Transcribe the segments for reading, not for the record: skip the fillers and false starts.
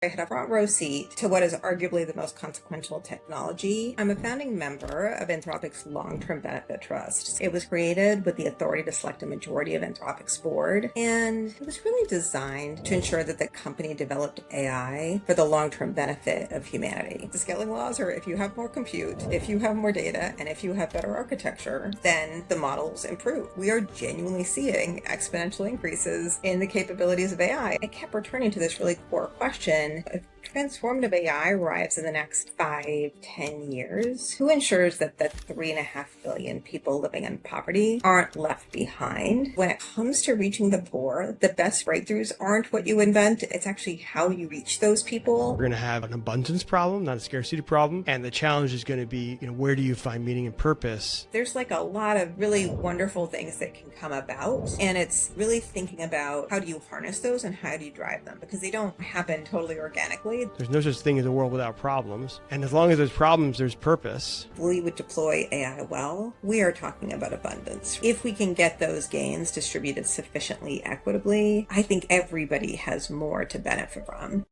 I had a front row seat to what is arguably the most consequential technology. I'm a founding member of Anthropic's Long-Term Benefit Trust. It was created with the authority to select a majority of Anthropic's board, and it was really designed to ensure that the company developed AI for the long-term benefit of humanity. The scaling laws are if you have more compute, if you have more data, and if you have better architecture, then the models improve. We are genuinely seeing exponential increases in the capabilities of AI. I kept returning to this really core question. If transformative AI arrives in the next 5-10 years, who ensures that the 3.5 billion people living in poverty aren't left behind? When it comes to reaching the poor, the best breakthroughs aren't what you invent, it's actually how you reach those people. We're going to have an abundance problem, not a scarcity problem. And the challenge is going to be, where do you find meaning and purpose? There's like a lot of really wonderful things that can come about. And it's really thinking about how do you harness those and how do you drive them? Because they don't happen totally organically. There's no such thing as a world without problems. And as long as there's problems, there's purpose. We would deploy AI well. We are talking about abundance. If we can get those gains distributed sufficiently equitably, I think everybody has more to benefit from.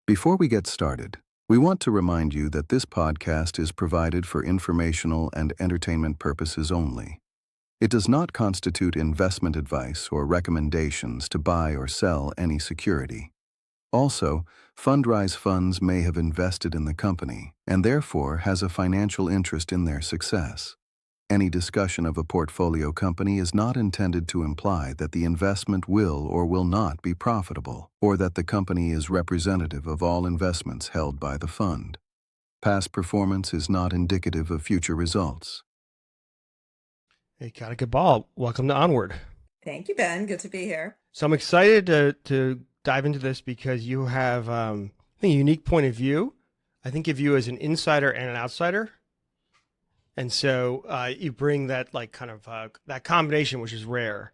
Before we get started, we want to remind you that this podcast is provided for informational and entertainment purposes only. It does not constitute investment advice or recommendations to buy or sell any security. Also, Fundrise funds may have invested in the company and therefore has a financial interest in their success. Any discussion of a portfolio company is not intended to imply that the investment will or will not be profitable, or that the company is representative of all investments held by the fund. Past performance is not indicative of future results. Hey, Kanika Bahl, welcome to Onward. Thank you, Ben. Good to be here. So I'm excited to dive into this because you have a unique point of view. I think of you as an insider and an outsider. And so you bring that that combination, which is rare.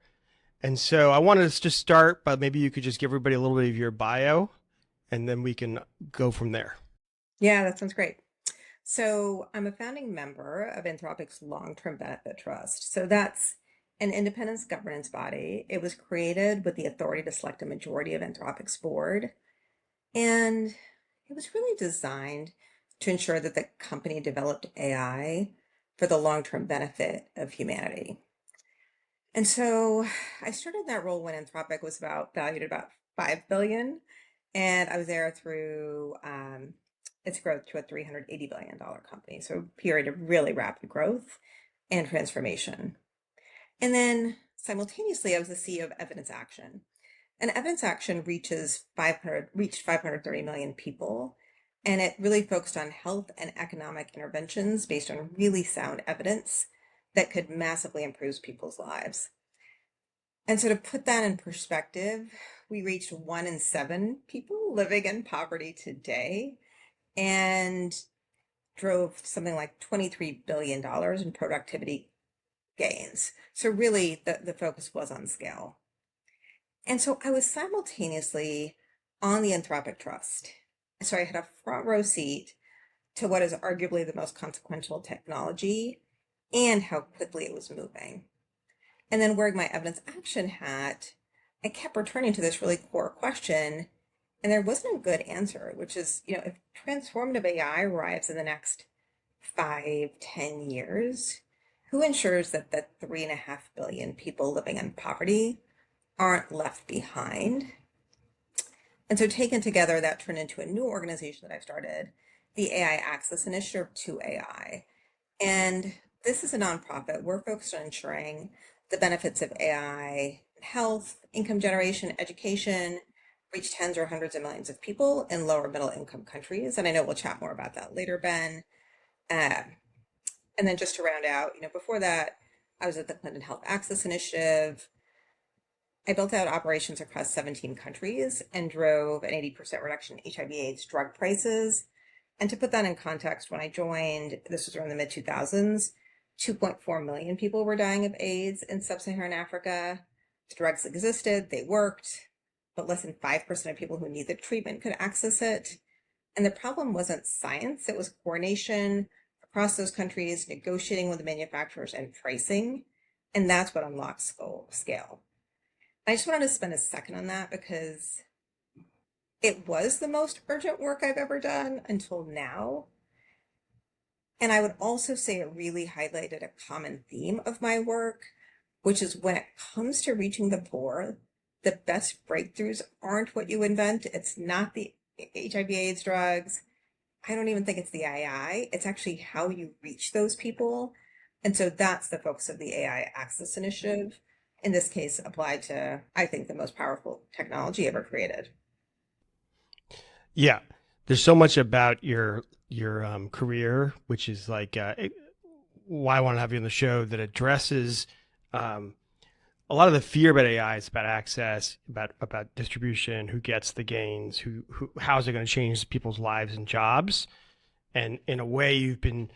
And so I wanted to just start, but maybe you could just give everybody a little bit of your bio and then we can go from there. Yeah, that sounds great. So I'm a founding member of Anthropic's Long-Term Benefit Trust. So that's an independence governance body. It was created with the authority to select a majority of Anthropic's board. And it was really designed to ensure that the company developed AI for the long-term benefit of humanity. And so I started that role when Anthropic was valued at about 5 billion. And I was there through its growth to a $380 billion company. So a period of really rapid growth and transformation. And then simultaneously, I was the CEO of Evidence Action. And Evidence Action reached 530 million people. And it really focused on health and economic interventions based on really sound evidence that could massively improve people's lives. And so to put that in perspective, we reached 1 in 7 people living in poverty today and drove something like $23 billion in productivity gains. So really the focus was on scale. And so I was simultaneously on the Anthropic Trust. So I had a front row seat to what is arguably the most consequential technology and how quickly it was moving. And then wearing my evidence action hat, I kept returning to this really core question, and there wasn't a good answer, which is, if transformative AI arrives in the next 5-10 years, who ensures that the 3.5 billion people living in poverty aren't left behind? And so taken together, that turned into a new organization that I started, the AI Access Initiative to AI. And this is a nonprofit. We're focused on ensuring the benefits of AI in health, income generation, education, reach tens or hundreds of millions of people in lower middle income countries. And I know we'll chat more about that later, Ben. And then just to round out, before that, I was at the Clinton Health Access Initiative. I built out operations across 17 countries and drove an 80% reduction in HIV/AIDS drug prices. And to put that in context, when I joined, this was around the mid-2000s, 2.4 million people were dying of AIDS in sub-Saharan Africa. The drugs existed, they worked, but less than 5% of people who needed treatment could access it. And the problem wasn't science, it was coordination across those countries, negotiating with the manufacturers and pricing. And that's what unlocks scale. I just wanted to spend a second on that because it was the most urgent work I've ever done until now. And I would also say it really highlighted a common theme of my work, which is when it comes to reaching the poor, the best breakthroughs aren't what you invent. It's not the HIV/AIDS drugs. I don't even think it's the AI. It's actually how you reach those people. And so that's the focus of the AI Access Initiative, in this case, applied to, I think, the most powerful technology ever created. Yeah, there's so much about your career, which is like why I want to have you on the show that addresses um, a lot of the fear about AI. Is about access, about distribution, who gets the gains, who how's it going to change people's lives and jobs, and in a way, you've been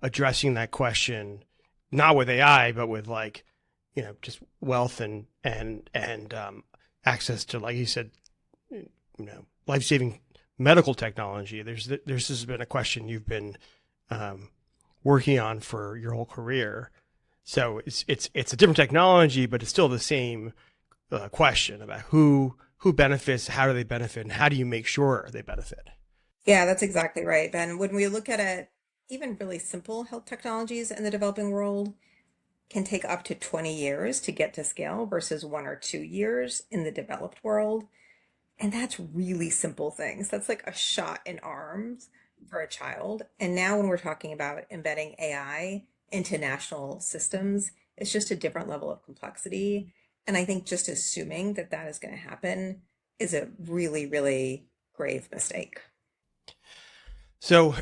addressing that question not with AI, but with like just wealth and access to, like you said, life saving medical technology. There's has been a question you've been um, working on for your whole career. So it's a different technology, but it's still the same question about who benefits, how do they benefit, and how do you make sure they benefit. Yeah, that's exactly right, Ben. When we look at it, even really simple health technologies in the developing world can take up to 20 years to get to scale versus 1 or 2 years in the developed world. And that's really simple things. That's like a shot in arms for a child. And now when we're talking about embedding AI into national systems, it's just a different level of complexity. And I think just assuming that that is going to happen is a really, really grave mistake. So,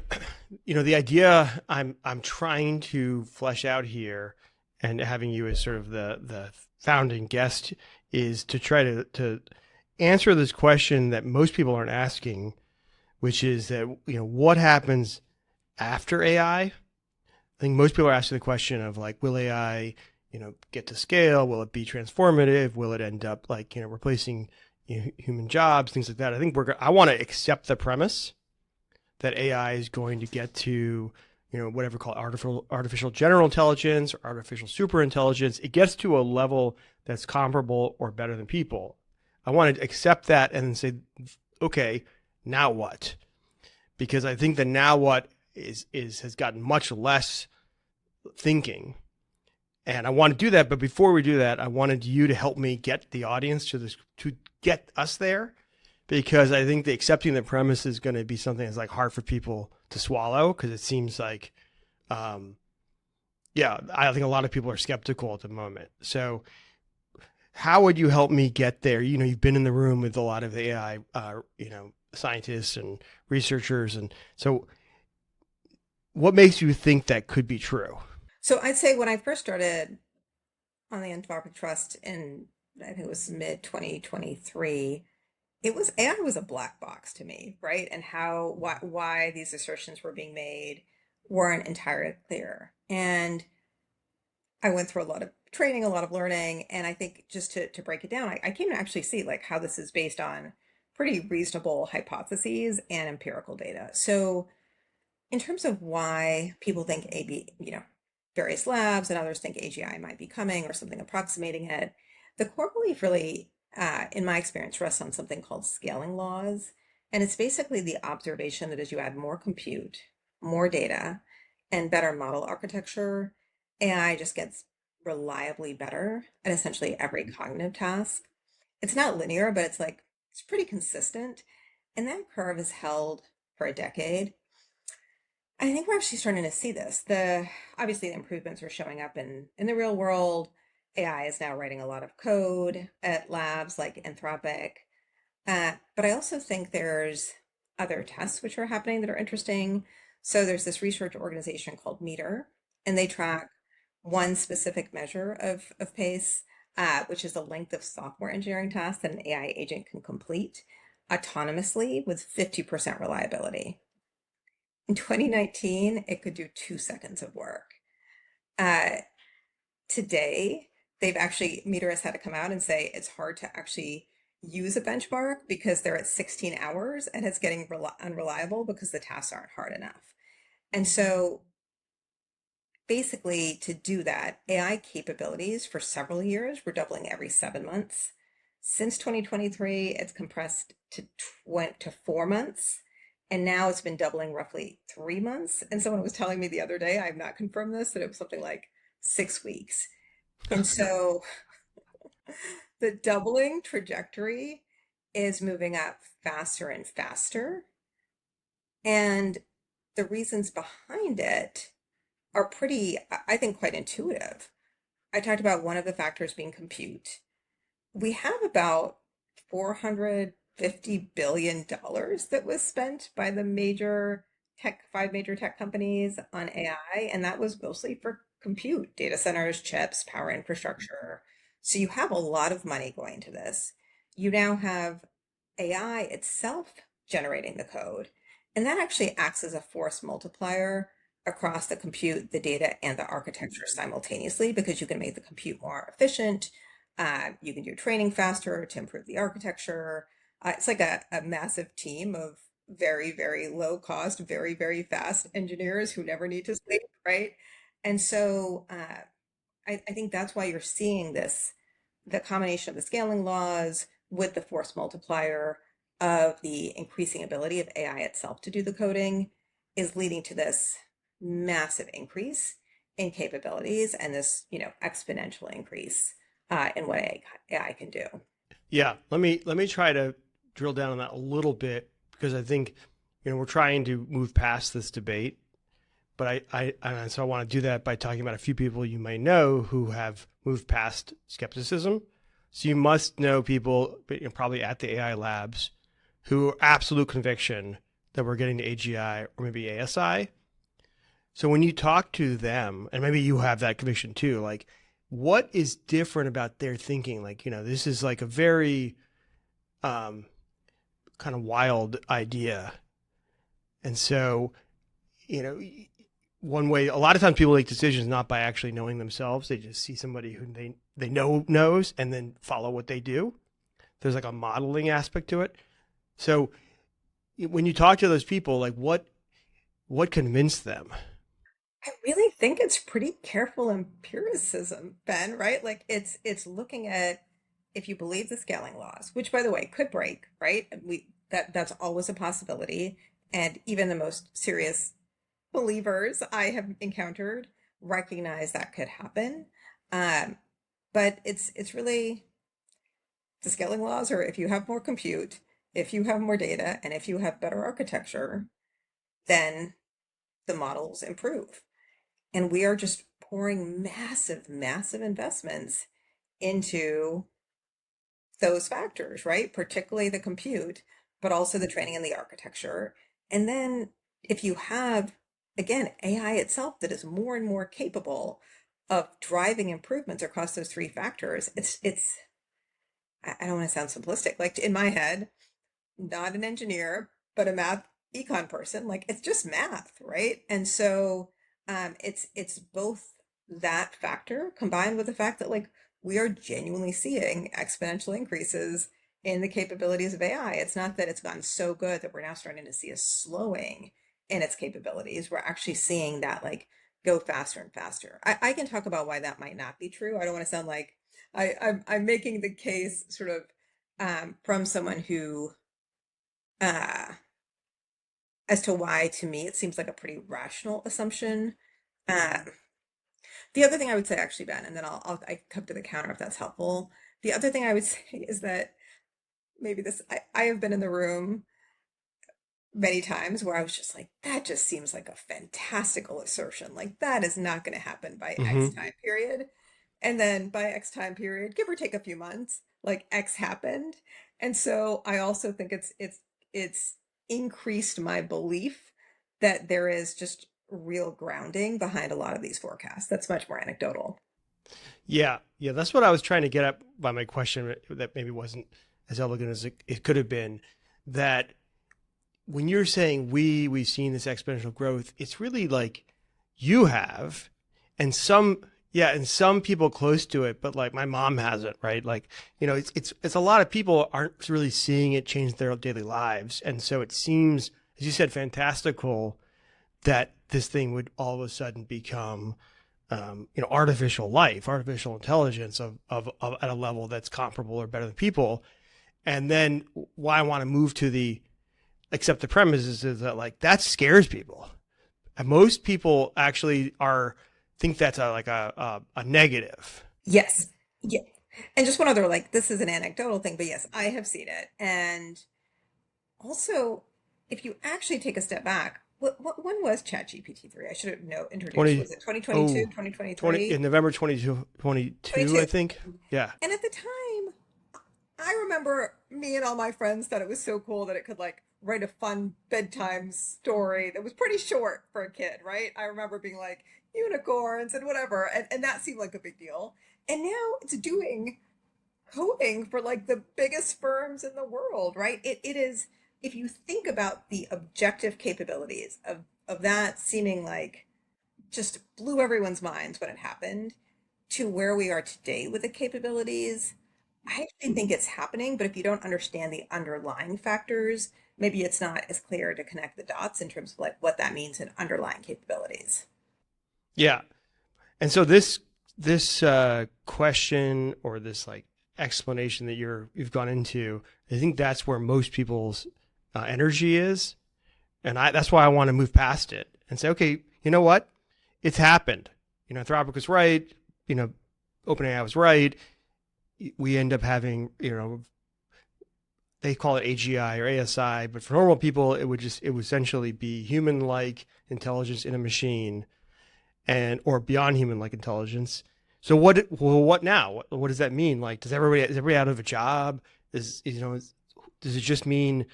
the idea I'm trying to flesh out here, and having you as sort of the founding guest, is to try to answer this question that most people aren't asking, which is that what happens after AI. I think most people are asking the question of like, will AI get to scale? Will it be transformative? Will it end up like replacing human jobs, things like that? I think I want to accept the premise that AI is going to get to, whatever called artificial general intelligence or artificial super intelligence. It gets to a level that's comparable or better than people. I want to accept that and then say, okay, now what? Because I think the now what is has gotten much less thinking. And I want to do that, but before we do that, I wanted you to help me get the audience to get us there, because I think the accepting the premise is going to be something that's like hard for people to swallow, because it seems like, yeah, I think a lot of people are skeptical at the moment. So, how would you help me get there? You've been in the room with a lot of AI, scientists and researchers, and so what makes you think that could be true? So I'd say when I first started on the Anthropic Trust in, I think it was mid 2023, it was AI was a black box to me, right? And why these assertions were being made weren't entirely clear. And I went through a lot of training, a lot of learning, and I think just to break it down, I came to actually see like how this is based on pretty reasonable hypotheses and empirical data. So in terms of why people think AB, various labs and others think AGI might be coming or something approximating it, the core belief really, in my experience, rests on something called scaling laws. And it's basically the observation that as you add more compute, more data, and better model architecture, AI just gets reliably better at essentially every cognitive task. It's not linear, but it's pretty consistent. And that curve is held for a decade. I think we're actually starting to see this. Obviously the improvements are showing up in the real world. AI is now writing a lot of code at labs like Anthropic. But I also think there's other tests which are happening that are interesting. So there's this research organization called Meter, and they track one specific measure of pace, which is the length of software engineering tasks that an AI agent can complete autonomously with 50% reliability. In 2019, it could do 2 seconds of work. Uh, Today, Meter has had to come out and say it's hard to actually use a benchmark because they're at 16 hours and it's getting unreliable because the tasks aren't hard enough. And so basically, to do that, AI capabilities for several years were doubling every 7 months. Since 2023, it's compressed to 4 months. And now it's been doubling roughly 3 months. And someone was telling me the other day, I have not confirmed this, that it was something like 6 weeks. And so the doubling trajectory is moving up faster and faster. And the reasons behind it are pretty, I think, quite intuitive. I talked about one of the factors being compute. We have about $450 billion that was spent by the five major tech companies on AI, and that was mostly for compute, data centers, chips, power infrastructure. So you have a lot of money going to this. You now have AI itself generating the code, and that actually acts as a force multiplier across the compute, the data, and the architecture simultaneously because you can make the compute more efficient. You can do training faster to improve the architecture. It's like a massive team of very, very low cost, very, very fast engineers who never need to sleep, right? And so I think that's why you're seeing this, the combination of the scaling laws with the force multiplier of the increasing ability of AI itself to do the coding is leading to this massive increase in capabilities and this, exponential increase in what AI can do. Yeah, let me try to drill down on that a little bit because I think we're trying to move past this debate, but so I want to do that by talking about a few people you may know who have moved past skepticism. So you must know people probably at the AI labs who are absolute conviction that we're getting to AGI or maybe ASI. So when you talk to them, and maybe you have that conviction too, like what is different about their thinking? Like, this is like a very kind of wild idea. And so, one way, a lot of times people make decisions not by actually knowing themselves. They just see somebody who they know knows and then follow what they do. There's like a modeling aspect to it. So when you talk to those people, like what convinced them? I really think it's pretty careful empiricism, Ben, right? Like it's looking at if you believe the scaling laws, which by the way could break, right? That's always a possibility. And even the most serious believers I have encountered recognize that could happen. Um, but it's really the scaling laws, or if you have more compute, if you have more data, and if you have better architecture, then the models improve. And we are just pouring massive, massive investments into those factors, right? Particularly the compute, but also the training and the architecture. And then if you have, again, AI itself that is more and more capable of driving improvements across those three factors, I don't want to sound simplistic. Like in my head, not an engineer, but a math econ person, like it's just math, right? And so it's both that factor combined with the fact that like we are genuinely seeing exponential increases in the capabilities of AI. It's not that it's gotten so good that we're now starting to see a slowing in its capabilities. We're actually seeing that like go faster and faster. I can talk about why that might not be true. I don't want to sound like I'm making the case sort of from someone who uh, as to why to me it seems like a pretty rational assumption. Uh, the other thing I would say, actually, Ben, and then I come to the counter if that's helpful. The other thing I would say is that maybe I have been in the room many times where I was just like, that just seems like a fantastical assertion. Like that is not going to happen by X Mm-hmm. time period. And then by X time period, give or take a few months, like X happened. And so I also think it's increased my belief that there is just real grounding behind a lot of these forecasts. That's much more anecdotal. Yeah, yeah, that's what I was trying to get at by my question that maybe wasn't as elegant as it could have been. That when you're saying we've seen this exponential growth, it's really like you have, and some people close to it, but like my mom hasn't, right? Like it's a lot of people aren't really seeing it change their daily lives, and so it seems, as you said, fantastical that this thing would all of a sudden become artificial life, artificial intelligence of at a level that's comparable or better than people. And then why I want to move to the accept the premises is that like that scares people. And most people actually think that's a negative. Yes. Yeah. And just one other, like, this is an anecdotal thing, but yes, I have seen it. And also, if you actually take a step back, when was ChatGPT 3? I should have introduced. 20 Was it 2022, oh 20 in 2023? November 2022, 22. I think. Yeah. And at the time, I remember me and all my friends thought it was so cool that it could like write a fun bedtime story that was pretty short for a kid, right? I remember being like unicorns and whatever, and that seemed like a big deal. And now it's doing coding for like the biggest firms in the world, right? It is, if you think about the objective capabilities of that seeming like just blew everyone's minds when it happened to where we are today with the capabilities. I actually think it's happening, but if you don't understand the underlying factors, maybe it's not as clear to connect the dots in terms of like what that means in underlying capabilities. Yeah. And so this question or this like explanation that you've gone into, I think that's where most people's energy is, and that's why I want to move past it and say, okay, you know what, it's happened. Anthropic was right. OpenAI was right. We end up having they call it AGI or ASI, but for normal people, it would essentially be human-like intelligence in a machine, or beyond human-like intelligence. So what now? What does that mean? Like, is everybody out of a job? Does it just mean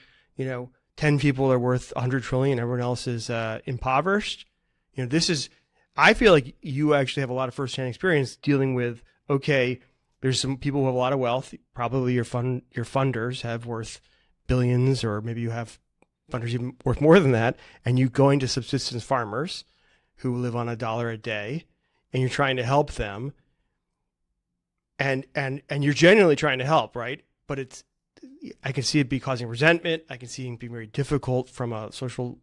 10 people are worth 100 trillion, everyone else is impoverished? I feel like you actually have a lot of firsthand experience dealing with, okay, there's some people who have a lot of wealth. Probably your funders have worth billions, or maybe you have funders even worth more than that. And you going to subsistence farmers who live on $1 a day, and you're trying to help them. And you're genuinely trying to help, right? But I can see it be causing resentment. I can see it being very difficult from a social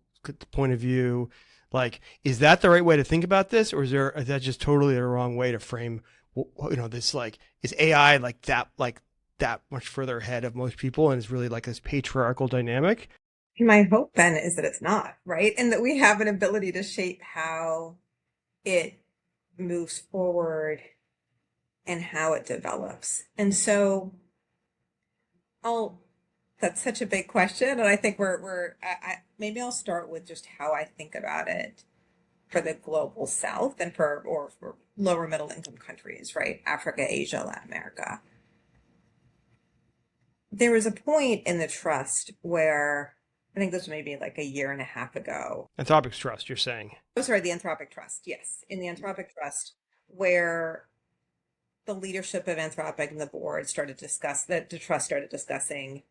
point of view. Like, is that the right way to think about this, or is that just totally the wrong way to frame? This, like, is AI like that much further ahead of most people, and it's really like this patriarchal dynamic? My hope, Ben, is that it's not, right? And that we have an ability to shape how it moves forward and how it develops. And so that's such a big question. And I think maybe I'll start with just how I think about it for the global South and for lower middle income countries, right? Africa, Asia, Latin America. There was a point in the trust where I think this was maybe like a year and a half ago. Anthropic's trust, you're saying? Oh, sorry, the Anthropic Trust. Yes, in the Anthropic Trust, where the leadership of Anthropic and the board the trust started discussing,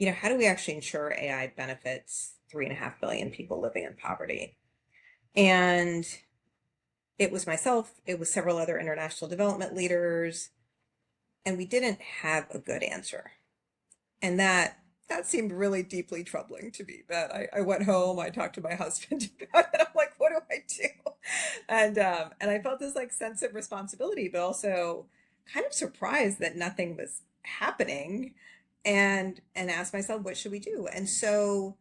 how do we actually ensure AI benefits 3.5 billion people living in poverty? And it was myself, it was several other international development leaders, and we didn't have a good answer. And that seemed really deeply troubling to me. But I went home, I talked to my husband about it. I'm like, what do I do? And I felt this like sense of responsibility, but also kind of surprised that nothing was happening, and asked myself, what should we do? And so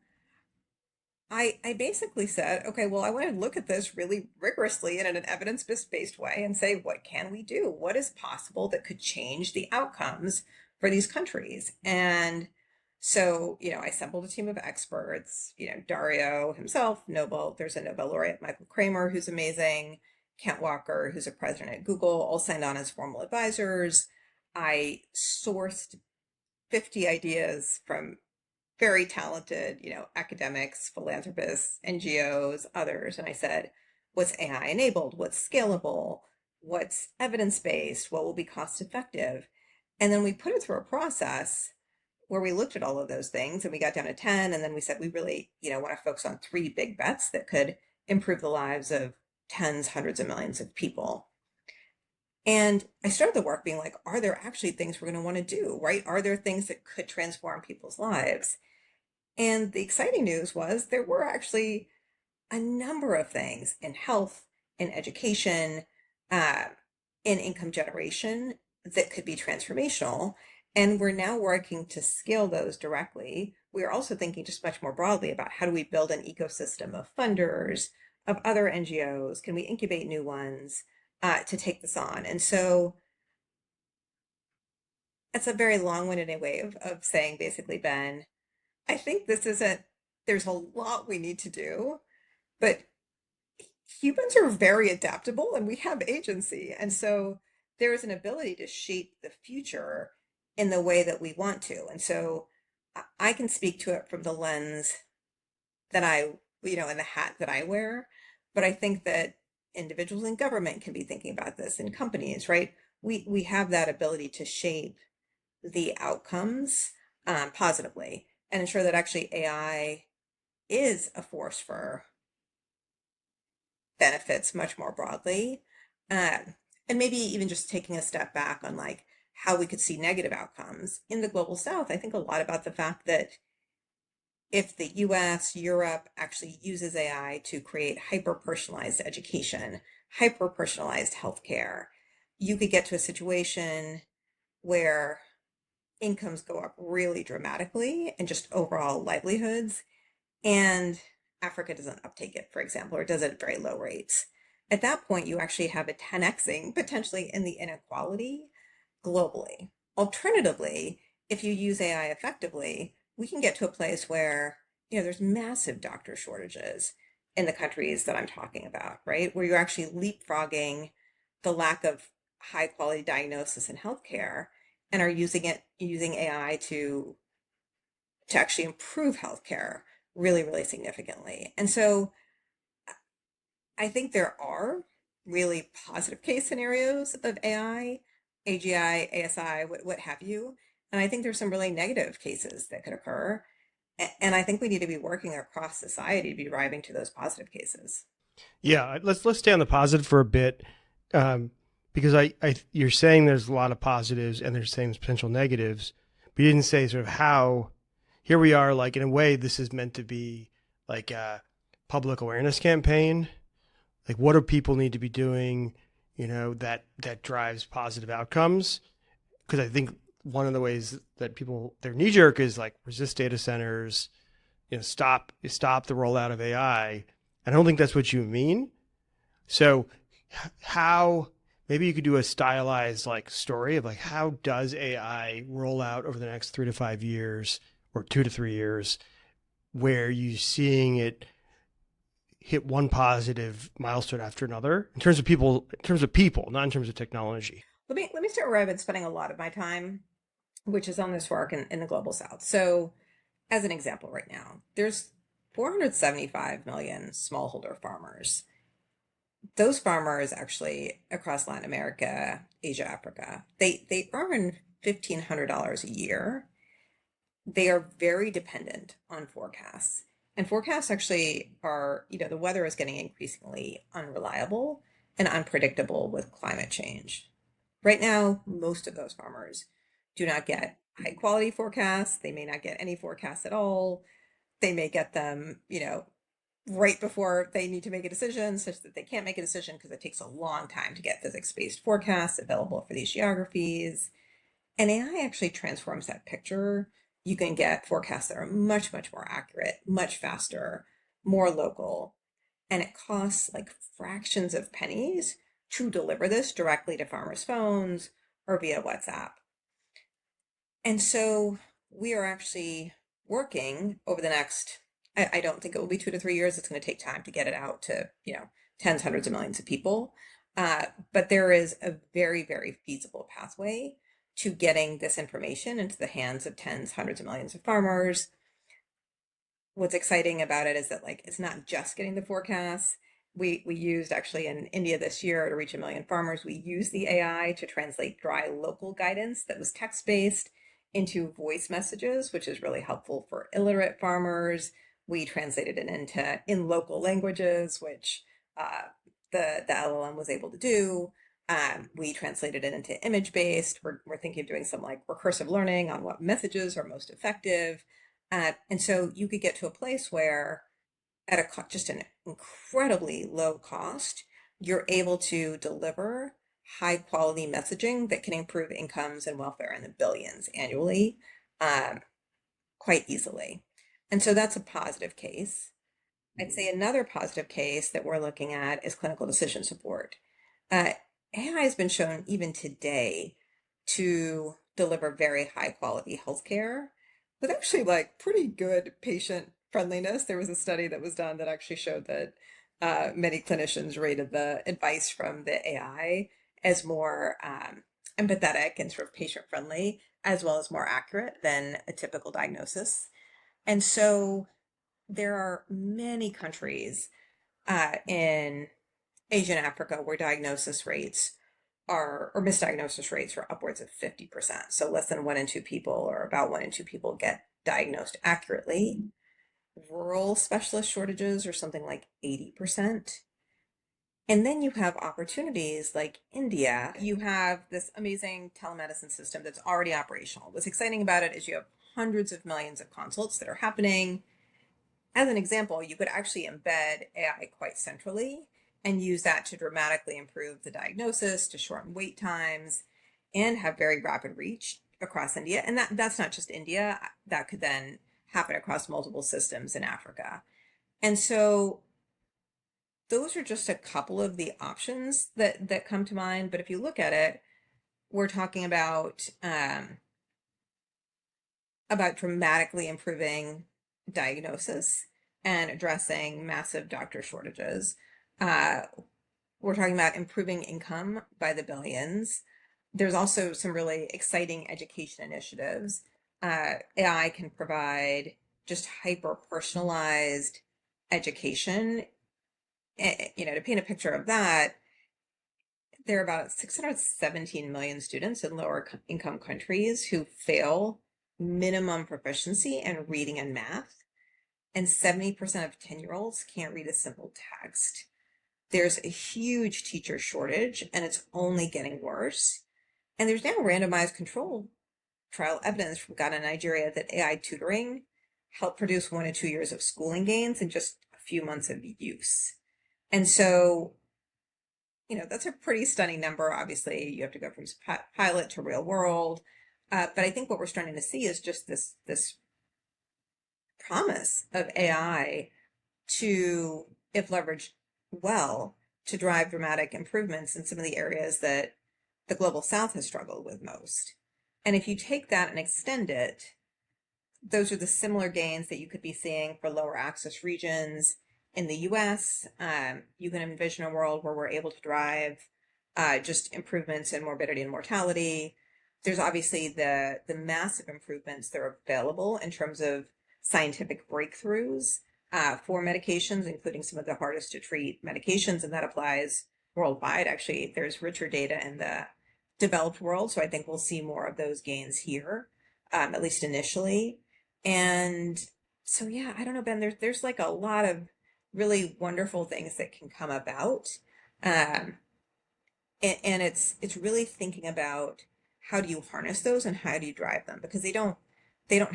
I basically said, okay, well, I want to look at this really rigorously and in an evidence-based way and say, what can we do? What is possible that could change the outcomes for these countries? And so, I assembled a team of experts, Dario himself, there's a Nobel laureate, Michael Kramer, who's amazing, Kent Walker, who's a president at Google, all signed on as formal advisors. I sourced 50 ideas from very talented, academics, philanthropists, NGOs, others. And I said, what's AI enabled? What's scalable? What's evidence-based? What will be cost effective? And then we put it through a process where we looked at all of those things and we got down to 10. And then we said, we really, want to focus on 3 big bets that could improve the lives of tens, hundreds of millions of people. And I started the work being like, are there actually things we're going to want to do, right? Are there things that could transform people's lives? And the exciting news was there were actually a number of things in health, in education, uh, in income generation that could be transformational. And we're now working to scale those directly. We are also thinking just much more broadly about how do we build an ecosystem of funders, of other NGOs? Can we incubate new ones to take this on? And so it's a very long-winded way of saying basically, Ben, I think this isn't, there's a lot we need to do, but humans are very adaptable and we have agency. And so there is an ability to shape the future in the way that we want to. And so I can speak to it from the lens that in the hat that I wear. But I think that individuals in government can be thinking about this, in companies, right? We have that ability to shape the outcomes positively and ensure that actually AI is a force for benefits much more broadly. Um, and maybe even just taking a step back on like how we could see negative outcomes in the global south. I think a lot about the fact that if the US, Europe actually uses AI to create hyper personalized education, hyper personalized healthcare, you could get to a situation where incomes go up really dramatically and just overall livelihoods. And Africa doesn't uptake it, for example, or does it at very low rates. At that point, you actually have a 10xing potentially in the inequality globally. Alternatively, if you use AI effectively, we can get to a place where, there's massive doctor shortages in the countries that I'm talking about, right? Where you're actually leapfrogging the lack of high quality diagnosis in healthcare and are using AI to actually improve healthcare really, really significantly. And so I think there are really positive case scenarios of AI, AGI, ASI, what have you. And I think there's some really negative cases that could occur. And I think we need to be working across society to be driving to those positive cases. Yeah, let's stay on the positive for a bit, because you're saying there's a lot of positives and there's saying potential negatives, but you didn't say sort of how. Here we are, like in a way, this is meant to be like a public awareness campaign. Like, what do people need to be doing, that drives positive outcomes? Because I think one of the ways that people their knee jerk is like resist data centers, stop the rollout of AI. I don't think that's what you mean. So how maybe you could do a stylized like story of like how does AI roll out over the next 3 to 5 years or 2 to 3 years, where you seeing it hit one positive milestone after another in terms of people, not in terms of technology. Let me start where I've been spending a lot of my time, which is on this work in the global south. So as an example, right now, there's 475 million smallholder farmers. Those farmers actually across Latin America, Asia, Africa, they earn $1,500 a year. They are very dependent on forecasts. And forecasts actually are, the weather is getting increasingly unreliable and unpredictable with climate change. Right now, most of those farmers do not get high quality forecasts. They may not get any forecasts at all. They may get them, right before they need to make a decision, such that they can't make a decision because it takes a long time to get physics-based forecasts available for these geographies. And AI actually transforms that picture. You can get forecasts that are much, much more accurate, much faster, more local, and it costs like fractions of pennies to deliver this directly to farmers' phones or via WhatsApp. And so we are actually working over the next, I don't think it will be 2 to 3 years. It's going to take time to get it out to, tens, hundreds of millions of people. But there is a very, very feasible pathway to getting this information into the hands of tens, hundreds of millions of farmers. What's exciting about it is that like it's not just getting the forecasts. We used actually in India this year to reach 1 million farmers. We used the AI to translate dry local guidance that was text-based into voice messages, which is really helpful for illiterate farmers. We translated it into in local languages, which the LLM was able to do. We translated it into image-based. We're thinking of doing some like recursive learning on what messages are most effective. And so you could get to a place where, at just an incredibly low cost, you're able to deliver high quality messaging that can improve incomes and welfare in the billions annually, um, quite easily. And so that's a positive case. I'd say another positive case that we're looking at is clinical decision support. Uh, AI has been shown even today to deliver very high quality healthcare with actually like pretty good patient friendliness. There was a study that was done that actually showed that many clinicians rated the advice from the AI as more empathetic and sort of patient friendly, as well as more accurate than a typical diagnosis. And so there are many countries in Asia and Africa where diagnosis rates or misdiagnosis rates are upwards of 50%. So less than 1 in 2 people, or about 1 in 2 people, get diagnosed accurately. Rural specialist shortages are something like 80%. And then you have opportunities like India. You have this amazing telemedicine system that's already operational. What's exciting about it is you have hundreds of millions of consults that are happening. As an example, you could actually embed AI quite centrally and use that to dramatically improve the diagnosis, to shorten wait times, and have very rapid reach across India. And that's not just India, that could then happen across multiple systems in Africa. And so those are just a couple of the options that come to mind. But if you look at it, we're talking about dramatically improving diagnosis and addressing massive doctor shortages. Uh, we're talking about improving income by the billions. There's also some really exciting education initiatives. AI can provide just hyper personalized education. To paint a picture of that, there are about 617 million students in lower income countries who fail minimum proficiency in reading and math, and 70% of 10-year-olds can't read a simple text. There's a huge teacher shortage, and it's only getting worse. And there's now randomized control trial evidence from Ghana and Nigeria that AI tutoring helped produce 1 to 2 years of schooling gains in just a few months of use. And so, that's a pretty stunning number. Obviously, you have to go from pilot to real world. But I think what we're starting to see is just this promise of AI to, if leveraged well, to drive dramatic improvements in some of the areas that the global south has struggled with most. And if you take that and extend it, those are the similar gains that you could be seeing for lower access regions in the US. You can envision a world where we're able to drive just improvements in morbidity and mortality. There's obviously the massive improvements that are available in terms of scientific breakthroughs for medications, including some of the hardest to treat medications, and that applies worldwide. Actually, there's richer data in the developed world, so I think we'll see more of those gains here, at least initially. And so, yeah, I don't know, Ben, there's like a lot of really wonderful things that can come about. Um, and it's really thinking about how do you harness those and how do you drive them, because they don't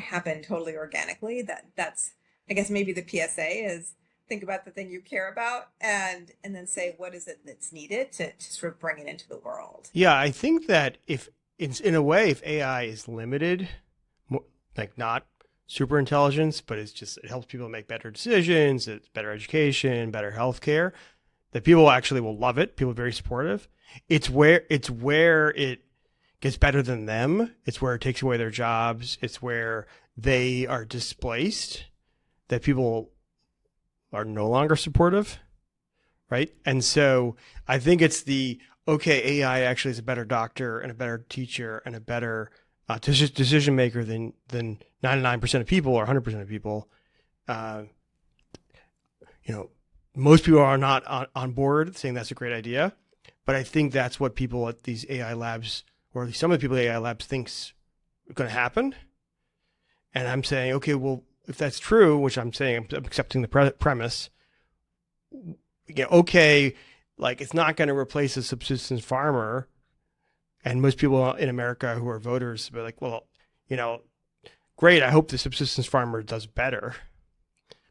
happen totally organically. That's I guess maybe the PSA is think about the thing you care about and then say what is it that's needed to sort of bring it into the world. Yeah, I think that if it's in a way, if AI is limited, like not super intelligence, but it helps people make better decisions, it's better education, better healthcare, that people actually will love it. People are very supportive. It's where it gets better than them. It's where it takes away their jobs. It's where they are displaced, that people are no longer supportive, right? And so I think it's okay, AI actually is a better doctor and a better teacher and a better decision maker than 99% of people or 100% of people. Most people are not on board saying that's a great idea, but I think that's what people at these AI labs, or at least some of the people at AI labs, think's going to happen. And I'm saying, okay, if that's true, which I'm saying, I'm accepting the premise. Okay, like it's not going to replace a subsistence farmer. And most people in America who are voters are like, well, great. I hope the subsistence farmer does better.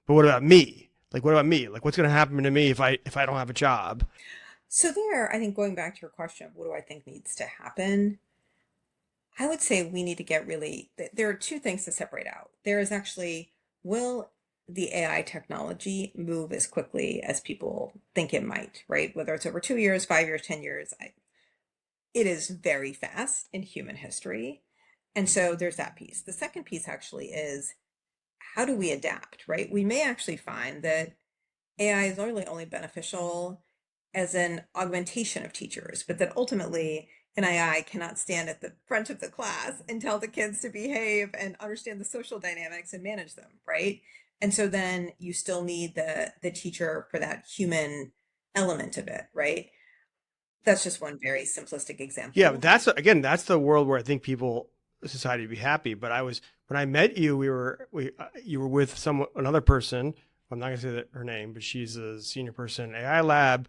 But what about me? Like, what about me? Like, what's going to happen to me if I don't have a job? So there, I think going back to your question of what do I think needs to happen, I would say we need to get really, there are two things to separate out. There is actually, will the AI technology move as quickly as people think it might, right? Whether it's over 2 years, 5 years, 10 years, it is very fast in human history. And so there's that piece. The second piece actually is how do we adapt, right? We may actually find that AI is only beneficial as an augmentation of teachers, but that ultimately an AI cannot stand at the front of the class and tell the kids to behave and understand the social dynamics and manage them, right? And so then you still need the teacher for that human element of it, right? That's just one very simplistic Yeah, but example. that's again, that's the world where I think people, society would be happy. But I was when I met you, you were with another person. I'm not gonna say her name, but she's a senior person in AI lab,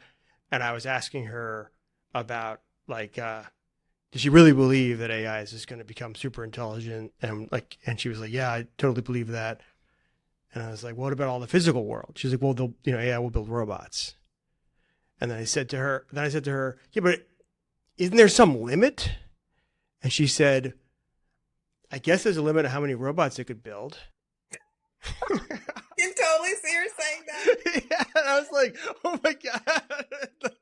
and I was asking her about like, does she really believe that AI is just going to become super intelligent? And like, and she was like, yeah, I totally believe that. And I was like, what about all the physical world? She's like, well, AI will build robots. And then I said to her, yeah, but isn't there some limit? And she said, I guess there's a limit to how many robots it could build. You totally see her saying that. Yeah, and I was like, oh my God.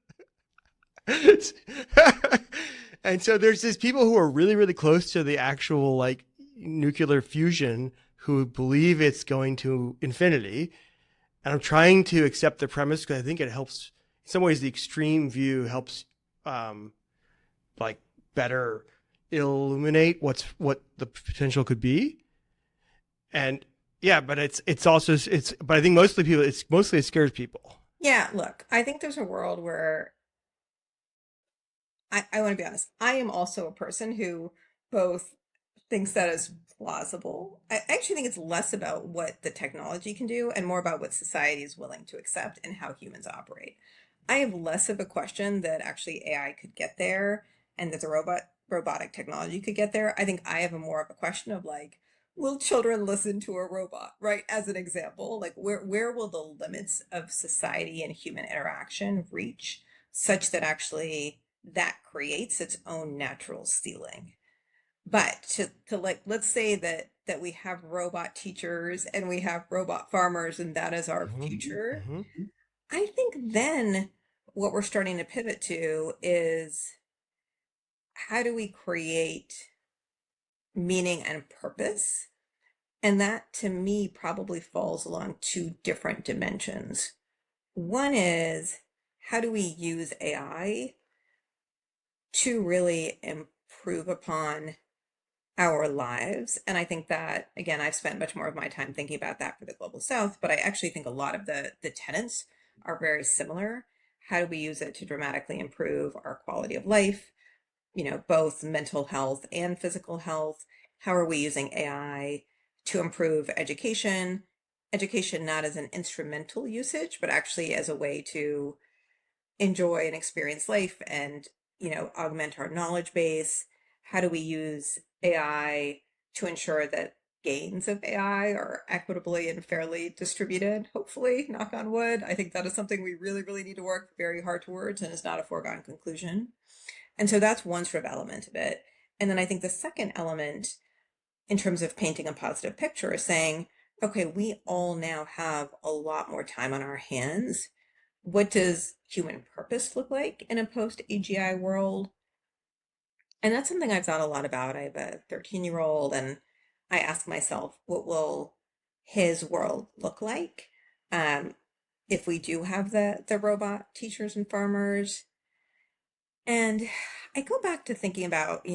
And so there's these people who are really, really close to the actual like nuclear fusion who believe it's going to infinity. And I'm trying to accept the premise because I think it helps. In some ways, the extreme view helps, um, like better illuminate what the potential could be. And yeah, but it's also but I think mostly it scares people. Yeah, look, I think there's a world where I want to be honest. I am also a person who both thinks that is plausible. I actually think it's less about what the technology can do and more about what society is willing to accept and how humans operate. I have less of a question that actually AI could get there and that the robotic technology could get there. I think I have a more of a question of like, will children listen to a robot, right? As an example, like where will the limits of society and human interaction reach such that actually that creates its own natural ceiling? But to like, let's say that we have robot teachers and we have robot farmers and that is our Mm-hmm. future. Mm-hmm. I think then what we're starting to pivot to is how do we create meaning and purpose? And that to me probably falls along two different dimensions. One is how do we use AI to really improve upon our lives? And I think that, again, I've spent much more of my time thinking about that for the Global South, but I actually think a lot of the tenets are very similar. How do we use it to dramatically improve our quality of life, both mental health and physical health? How are we using AI to improve education? Education not as an instrumental usage, but actually as a way to enjoy and experience life and augment our knowledge base. How do we use AI to ensure that gains of AI are equitably and fairly distributed? Hopefully, knock on wood. I think that is something we really, really need to work very hard towards and is not a foregone conclusion. And so that's one sort of element of it. And then I think the second element in terms of painting a positive picture is saying, okay, we all now have a lot more time on our hands. What does human purpose look like in a post AGI world? And that's something I've thought a lot about. I have a 13-year-old, and I ask myself, what will his world look like um, if we do have the robot teachers and farmers? And I go back to thinking about,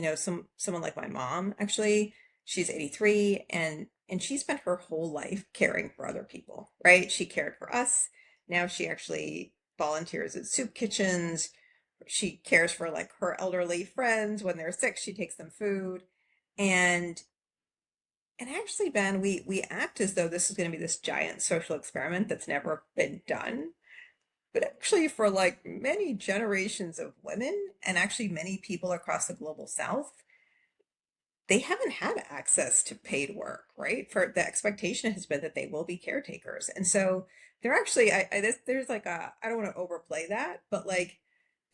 someone like my mom. Actually, she's 83 and she spent her whole life caring for other people, right? She cared for us. Now she actually volunteers at soup kitchens. She cares for like her elderly friends when they're sick, she takes them food. And and actually, Ben, we act as though this is going to be this giant social experiment that's never been done. But actually, for like many generations of women and actually many people across the global south, they haven't had access to paid work, right? For the expectation has been that they will be caretakers. And so they're actually, there's like I don't want to overplay that, but like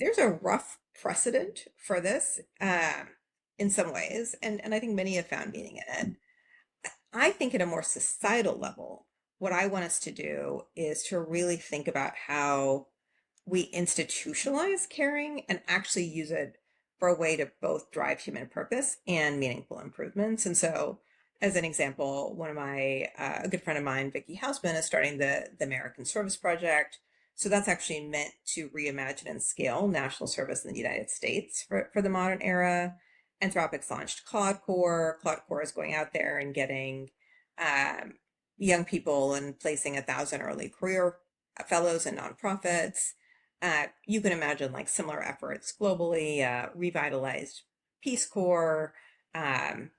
there's a rough precedent for this in some ways, and I think many have found meaning in it. I think at a more societal level, what I want us to do is to really think about how we institutionalize caring and actually use it for a way to both drive human purpose and meaningful improvements. And so, as an example, one of my a good friend of mine, Vicky Hausman, is starting the American Service Project. So that's actually meant to reimagine and scale national service in the United States for the modern era. Anthropic's launched Cloud Core. Cloud Core is going out there and getting um, young people and placing 1,000 early career fellows in nonprofits. You can imagine like similar efforts globally, revitalized Peace Corps, um,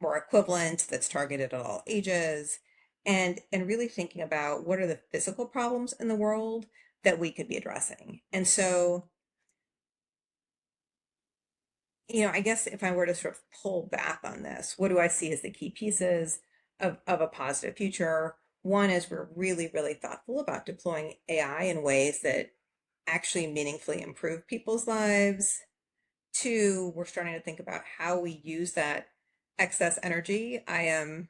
more equivalent that's targeted at all ages, and really thinking about what are the physical problems in the world that we could be addressing. And so, I guess if I were to sort of pull back on this, what do I see as the key pieces of a positive future? One is we're really, really thoughtful about deploying AI in ways that actually meaningfully improve people's lives. Two, we're starting to think about how we use that excess energy. I am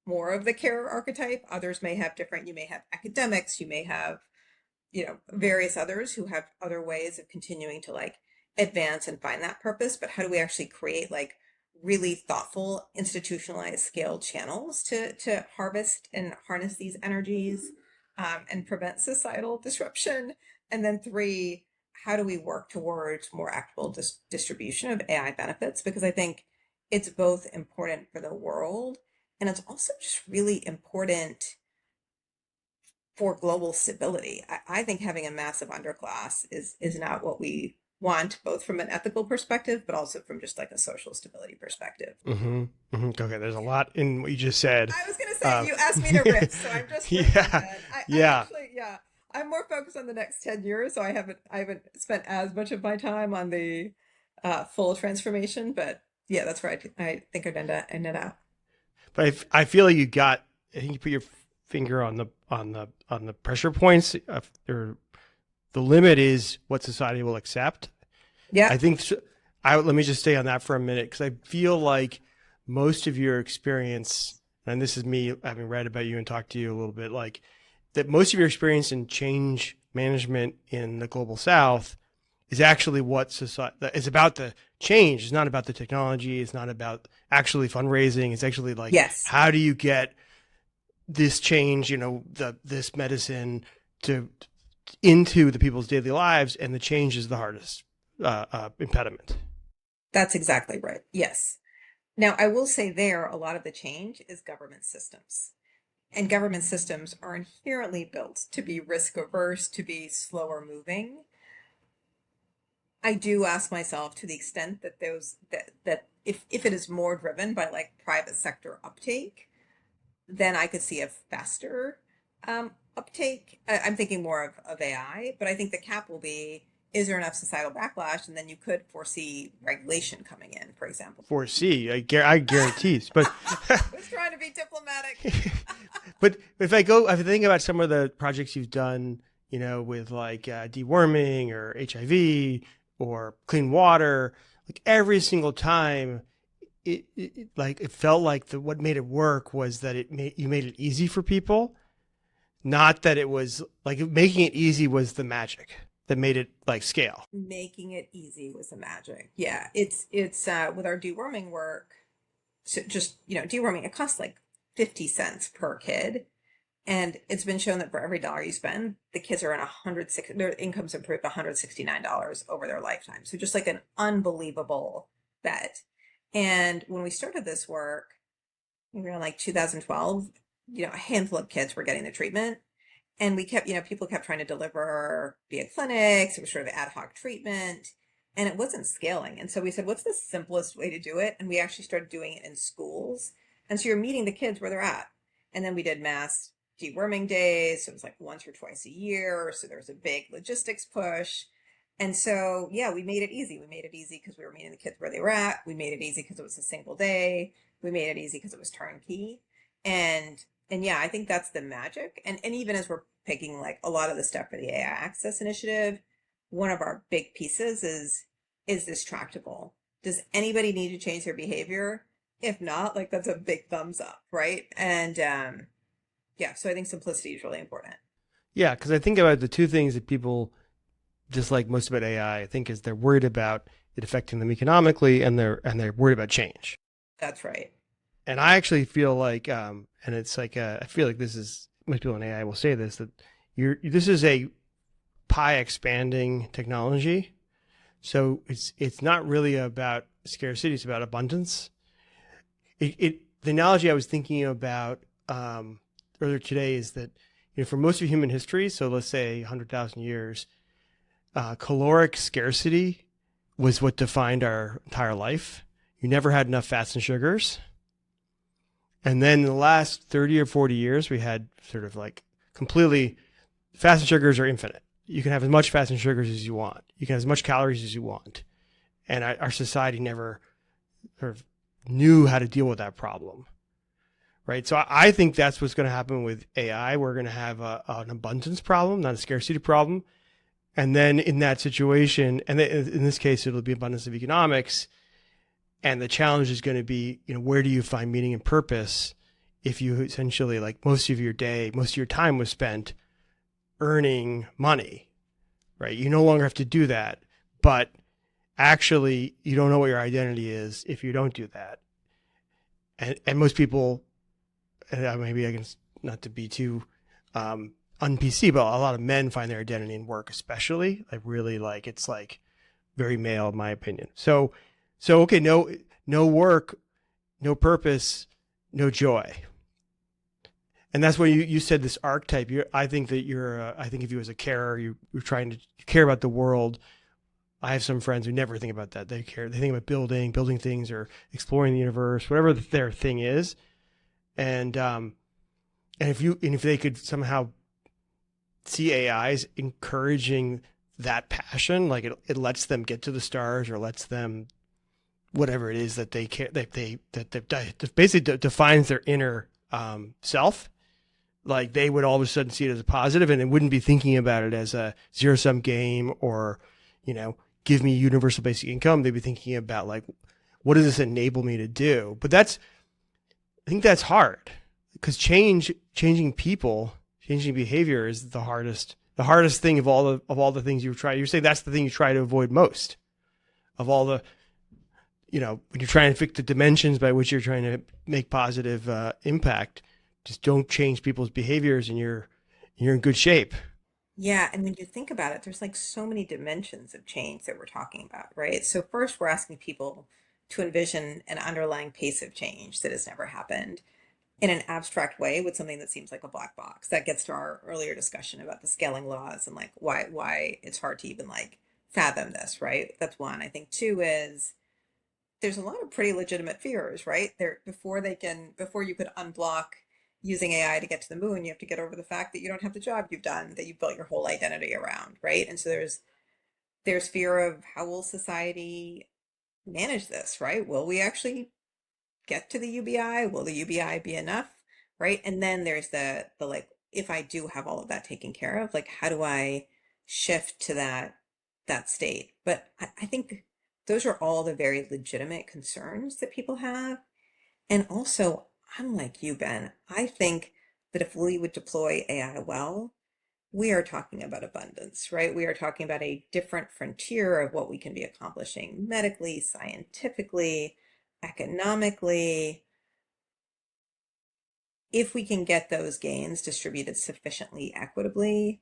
more of the carer archetype. Others may have different, you may have academics, you may have, various others who have other ways of continuing to like advance and find that purpose. But how do we actually create like really thoughtful, institutionalized scale channels to harvest and harness these energies and prevent societal disruption? And then three, how do we work towards more equitable distribution of AI benefits? Because I think it's both important for the world and it's also just really important for global stability. I think having a massive underclass is not what we want, both from an ethical perspective, but also from just like a social stability perspective. Okay, there's a lot in what you just said. I was going to say, you asked me to riff, so I'm just yeah, I actually, I'm more focused on the next 10 years, so I haven't spent as much of my time on the full transformation, but yeah, that's where I think I'd end up. But I feel like I think you put your finger on the pressure points. The limit is what society will accept. Yeah. I think let me just stay on that for a minute because I feel like most of your experience, and this is me having read about you and talked to you a little bit, like that most of your experience in change management in the global South is actually what society is about. The change it's not about the technology. It's not about actually fundraising. It's actually like, yes, how do you get this change, this medicine into the people's daily lives, and the change is the hardest impediment. that's exactly right. Yes. Now, I will say a lot of the change is government systems. And government systems are inherently built to be risk averse, to be slower moving. I do ask myself to the extent that that if it is more driven by like private sector uptake, then I could see a faster uptake. I'm thinking more of AI, but I think the cap will be, is there enough societal backlash? And then you could foresee regulation coming in, for example. Foresee, I guarantee. But I was trying to be diplomatic. But if I think about some of the projects you've done, with like deworming or HIV or clean water, like every single time, it felt like what made it work was that you made it easy for people, not that it was like making it easy was the magic that made it like scale. Making it easy was the magic. Yeah, it's with our deworming work. So just deworming, it costs like 50 cents per kid. And it's been shown that for every dollar you spend, the kids are in their income's improved $169 over their lifetime. So just like an unbelievable bet. And when we started this work, we were in like 2012, a handful of kids were getting the treatment. And we kept, people kept trying to deliver via clinics. It was sort of ad hoc treatment and it wasn't scaling. And so we said, what's the simplest way to do it? And we actually started doing it in schools. And so you're meeting the kids where they're at. And then we did mass deworming days. So it was like once or twice a year. So there was a big logistics push. And so, yeah, we made it easy. We made it easy because we were meeting the kids where they were at. We made it easy because it was a single day. We made it easy because it was turnkey. And yeah, I think that's the magic. And even as we're picking like a lot of the stuff for the AI Access Initiative, one of our big pieces is this tractable? Does anybody need to change their behavior? If not, like that's a big thumbs up, right? And yeah, so I think simplicity is really important. Yeah, because I think about the two things that people dislike most about AI. I think is they're worried about it affecting them economically, and they're worried about change. That's right. And I actually feel like, and it's like I feel like this is most people in AI will say this, that this is a pie expanding technology. So it's not really about scarcity; it's about abundance. The analogy I was thinking about earlier today is that for most of human history, so let's say 100,000 years, caloric scarcity was what defined our entire life. You never had enough fats and sugars. And then in the last 30 or 40 years, we had sort of like completely fats and sugars are infinite. You can have as much fats and sugars as you want. You can have as much calories as you want. And our society never sort of knew how to deal with that problem. Right. So I think that's what's going to happen with AI. We're going to have an abundance problem, not a scarcity problem. And then in that situation, and in this case, it'll be abundance of economics. And the challenge is going to be, where do you find meaning and purpose if you essentially, like most of your day, most of your time was spent earning money, right? You no longer have to do that, but actually you don't know what your identity is if you don't do that. And most people, and maybe I can, not to be too un-PC, but a lot of men find their identity in work, especially like really like, it's like very male in my opinion. So okay, no work, no purpose, no joy. And that's why you said this archetype. I think that I think of you as a carer. You're trying to care about the world. I have some friends who never think about that. They think about building things or exploring the universe, whatever their thing is. And if they could somehow see AIs encouraging that passion, like it lets them get to the stars or lets them whatever it is that they care, that basically defines their inner self. Like they would all of a sudden see it as a positive, and they wouldn't be thinking about it as a zero sum game or, give me universal basic income. They'd be thinking about like, what does this enable me to do? But I think that's hard because changing people, changing behavior is the hardest thing of all the things you try. You're saying that's the thing you try to avoid most of all the, when you're trying to fix the dimensions by which you're trying to make positive impact, just don't change people's behaviors and you're in good shape. Yeah, and when you think about it, there's like so many dimensions of change that we're talking about, right? So first, we're asking people to envision an underlying pace of change that has never happened in an abstract way with something that seems like a black box. That gets to our earlier discussion about the scaling laws and like why it's hard to even like fathom this, right? That's one. I think two is there's a lot of pretty legitimate fears, right? There before you could unblock using AI to get to the moon, you have to get over the fact that you don't have the job you've done, that you've built your whole identity around, right? And so there's fear of how will society manage this, right? Will we actually get to the UBI? Will the UBI be enough? Right? And then there's the like, if I do have all of that taken care of, like how do I shift to that state? But I think those are all the very legitimate concerns that people have. And also, I'm like you, Ben. I think that if we would deploy AI well, we are talking about abundance, right? We are talking about a different frontier of what we can be accomplishing medically, scientifically, economically. If we can get those gains distributed sufficiently equitably,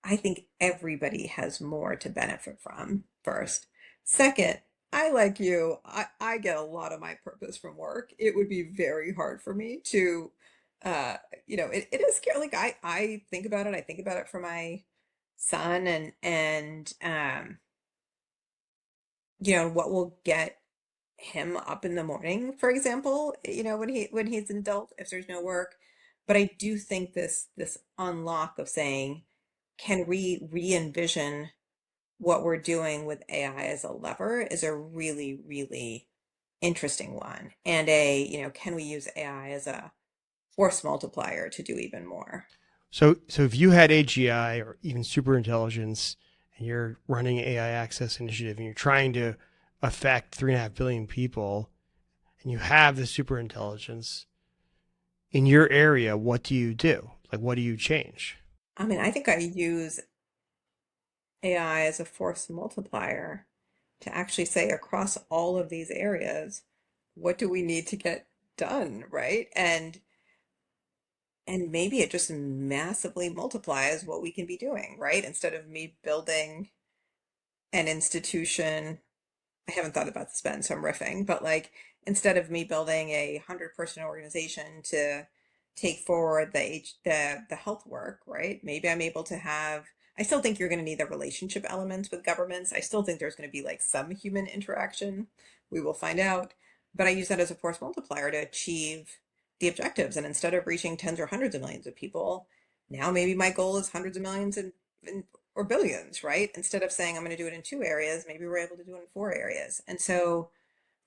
I think everybody has more to benefit from, first. Second, I like you, I get a lot of my purpose from work. It would be very hard for me to, uh, it is scary. Like I think about it. I think about it for my son and what will get him up in the morning, for example, when he's an adult, if there's no work. But I do think this unlock of saying, can we re-envision what we're doing with AI as a lever is a really, really interesting one. And can we use AI as a force multiplier to do even more? So if you had AGI or even super intelligence, you're running an AI Access Initiative, and you're trying to affect 3.5 billion people, and you have the super intelligence in your area, what do you do? Like, what do you change? I mean, I think I use AI as a force multiplier to actually say across all of these areas, what do we need to get done, right? And maybe it just massively multiplies what we can be doing, right? Instead of me building an institution, I haven't thought about this, Ben, so I'm riffing, but like instead of me building a 100-person organization to take forward the health work, right? Maybe I'm able to have. I still think you're going to need the relationship elements with governments. I still think there's going to be like some human interaction. We will find out. But I use that as a force multiplier to achieve the objectives. And instead of reaching tens or hundreds of millions of people, now maybe my goal is hundreds of millions and or billions, right? Instead of saying I'm going to do it in 2 areas, maybe we're able to do it in 4 areas. And so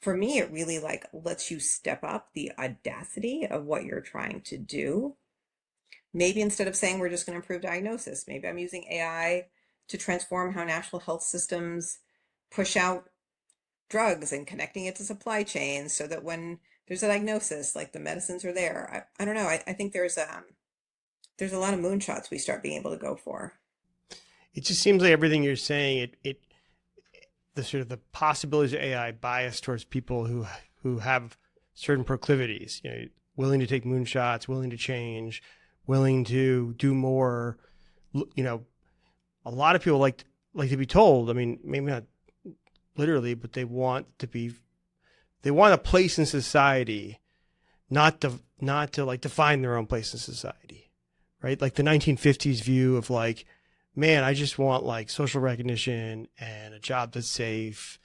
for me, it really like lets you step up the audacity of what you're trying to do. Maybe instead of saying we're just going to improve diagnosis, maybe I'm using AI to transform how national health systems push out drugs and connecting it to supply chains so that when there's a diagnosis, like the medicines are there. I don't know. I think there's a lot of moonshots we start being able to go for. It just seems like everything you're saying, the sort of the possibilities of AI bias towards people who have certain proclivities, willing to take moonshots, willing to change, willing to do more. A lot of people like to be told. I mean, maybe not literally, but they want a place in society, not to like define their own place in society, right? Like the 1950s view of like, man, I just want like social recognition and a job that's safe.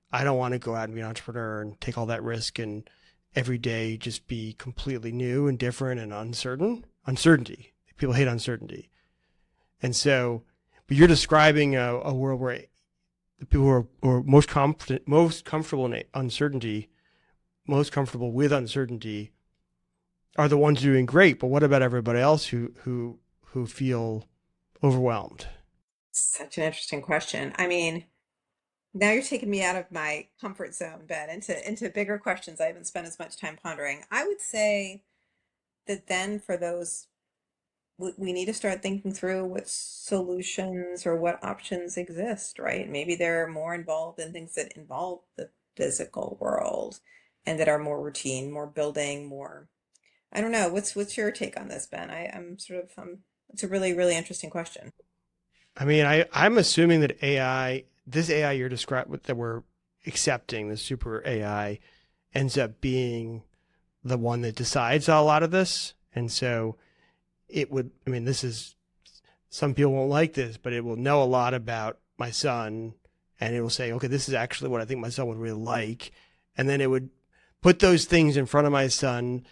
I don't want to go out and be an entrepreneur and take all that risk and every day just be completely new and different and uncertain. Uncertainty. People hate uncertainty. And so, but you're describing a world where the people who are most confident, most comfortable in uncertainty, most comfortable with uncertainty are the ones doing great. But what about everybody else who feel overwhelmed? Such an interesting question. I mean, now you're taking me out of my comfort zone, Ben, into bigger questions I haven't spent as much time pondering. I would say that then for those, we need to start thinking through what solutions or what options exist, right? Maybe they're more involved in things that involve the physical world and that are more routine, more building, more. I don't know. What's your take on this, Ben? I'm sort of it's a really, really interesting question. I mean, I'm assuming that this AI you're describing that we're accepting, the super AI, ends up being the one that decides a lot of this. And so this is, some people won't like this, but it will know a lot about my son and it will say, okay, this is actually what I think my son would really like. And then it would put those things in front of my son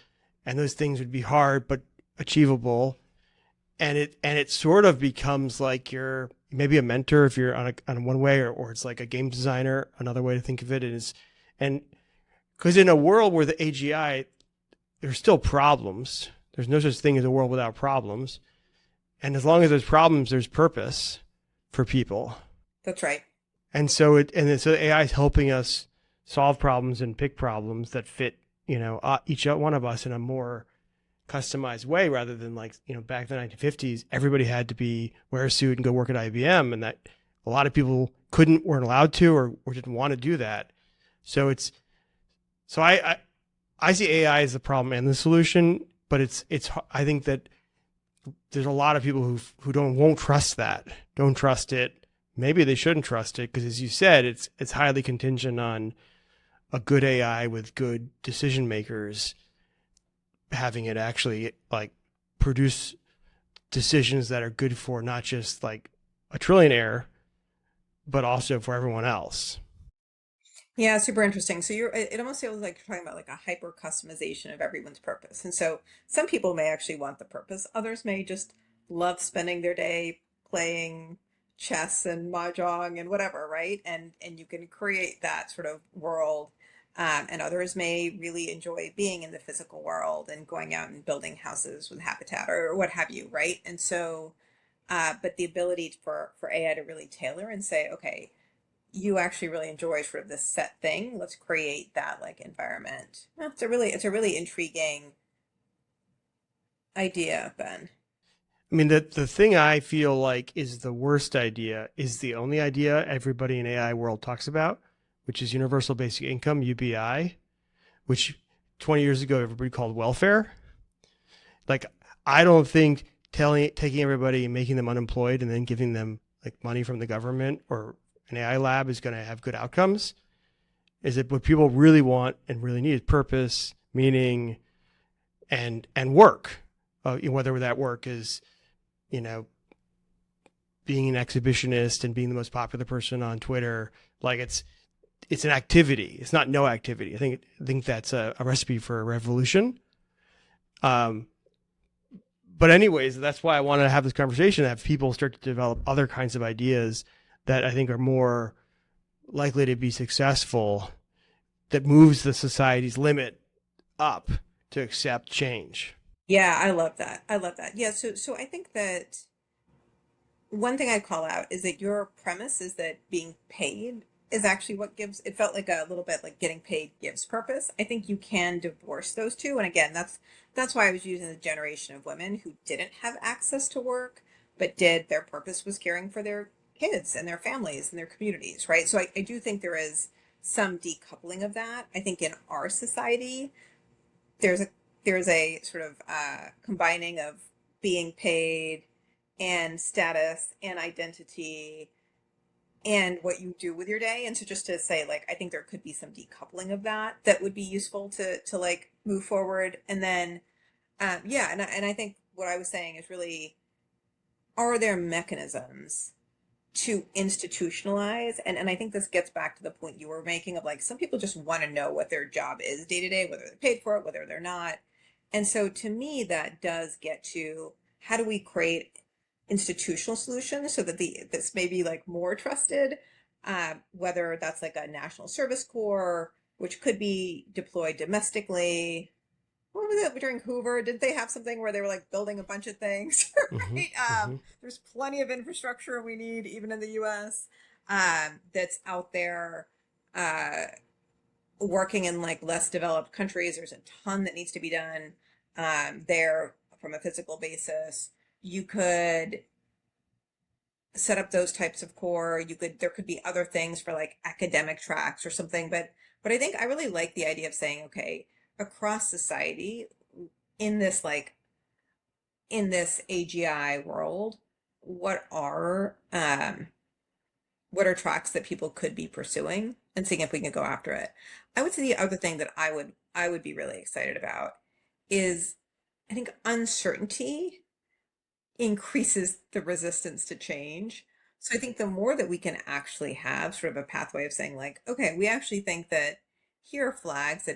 and those things would be hard, but achievable. And it sort of becomes like you're maybe a mentor if you're on one way, or it's like a game designer. Another way to think of it is, and because in a world where the AGI, there's still problems. There's no such thing as a world without problems. And as long as there's problems, there's purpose for people. That's right. And so so AI is helping us solve problems and pick problems that fit, each one of us in a more customized way, rather than like, back in the 1950s, everybody had to wear a suit and go work at IBM, and that a lot of people weren't allowed to, or didn't want to do that. So I see AI as the problem and the solution, but I think that there's a lot of people who won't trust that, don't trust it. Maybe they shouldn't trust it because, as you said, it's highly contingent on a good AI with good decision makers having it actually like produce decisions that are good for not just like a trillionaire, but also for everyone else. Yeah, super interesting. So it almost feels like you're talking about like a hyper customization of everyone's purpose. And so some people may actually want the purpose. Others may just love spending their day playing chess and mahjong and whatever, right? And you can create that sort of world. And others may really enjoy being in the physical world and going out and building houses with habitat or what have you, right? And so but the ability for AI to really tailor and say, okay, you actually really enjoy sort of this set thing. Let's create that like environment. Well, it's a really intriguing idea, Ben. I mean, the thing I feel like is the worst idea is the only idea everybody in AI world talks about, which is universal basic income, UBI, which 20 years ago everybody called welfare. Like, I don't think taking everybody and making them unemployed and then giving them like money from the government or an AI lab is going to have good outcomes. Is it what people really want and really need is purpose, meaning, and work. Whether that work is, you know, being an exhibitionist and being the most popular person on Twitter, like it's an activity. It's not no activity. I think that's a recipe for a revolution. But anyways, that's why I wanted to have this conversation, have people start to develop other kinds of ideas that I think are more likely to be successful, that moves the society's limit up to accept change. Yeah, I love that. I love that. Yeah, so I think that one thing I'd call out is that your premise is that being paid is actually what gives it felt like a little bit like getting paid gives purpose. I think you can divorce those two. And again, that's why I was using the generation of women who didn't have access to work, but did their purpose was caring for their kids and their families and their communities, right? So I do think there is some decoupling of that. I think in our society, there's a there's a sort of combining of being paid and status and identity and what you do with your day. And so just to say, like, I think there could be some decoupling of that that would be useful to like move forward. And then, yeah, and I think what I was saying is really, are there mechanisms to institutionalize? And I think this gets back to the point you were making of like, some people just want to know what their job is day to day, whether they're paid for it, whether they're not. And so to me, that does get to how do we create institutional solutions so that this may be like more trusted, whether that's like a national service corps, which could be deployed domestically. What was it during Hoover? Did they have something where they were like building a bunch of things? Mm-hmm, Right? mm-hmm. There's plenty of infrastructure we need, even in the U.S. That's out there. Working in like less developed countries, there's a ton that needs to be done there from a physical basis. You could set up those types of core. There could be other things for like academic tracks or something, but I think I really like the idea of saying, okay, across society, in this like in this AGI world, what are tracks that people could be pursuing and seeing if we can go after it. I would say the other thing that I would be really excited about is, I think uncertainty increases the resistance to change. So I think the more that we can actually have sort of a pathway of saying like, okay, we actually think that here are flags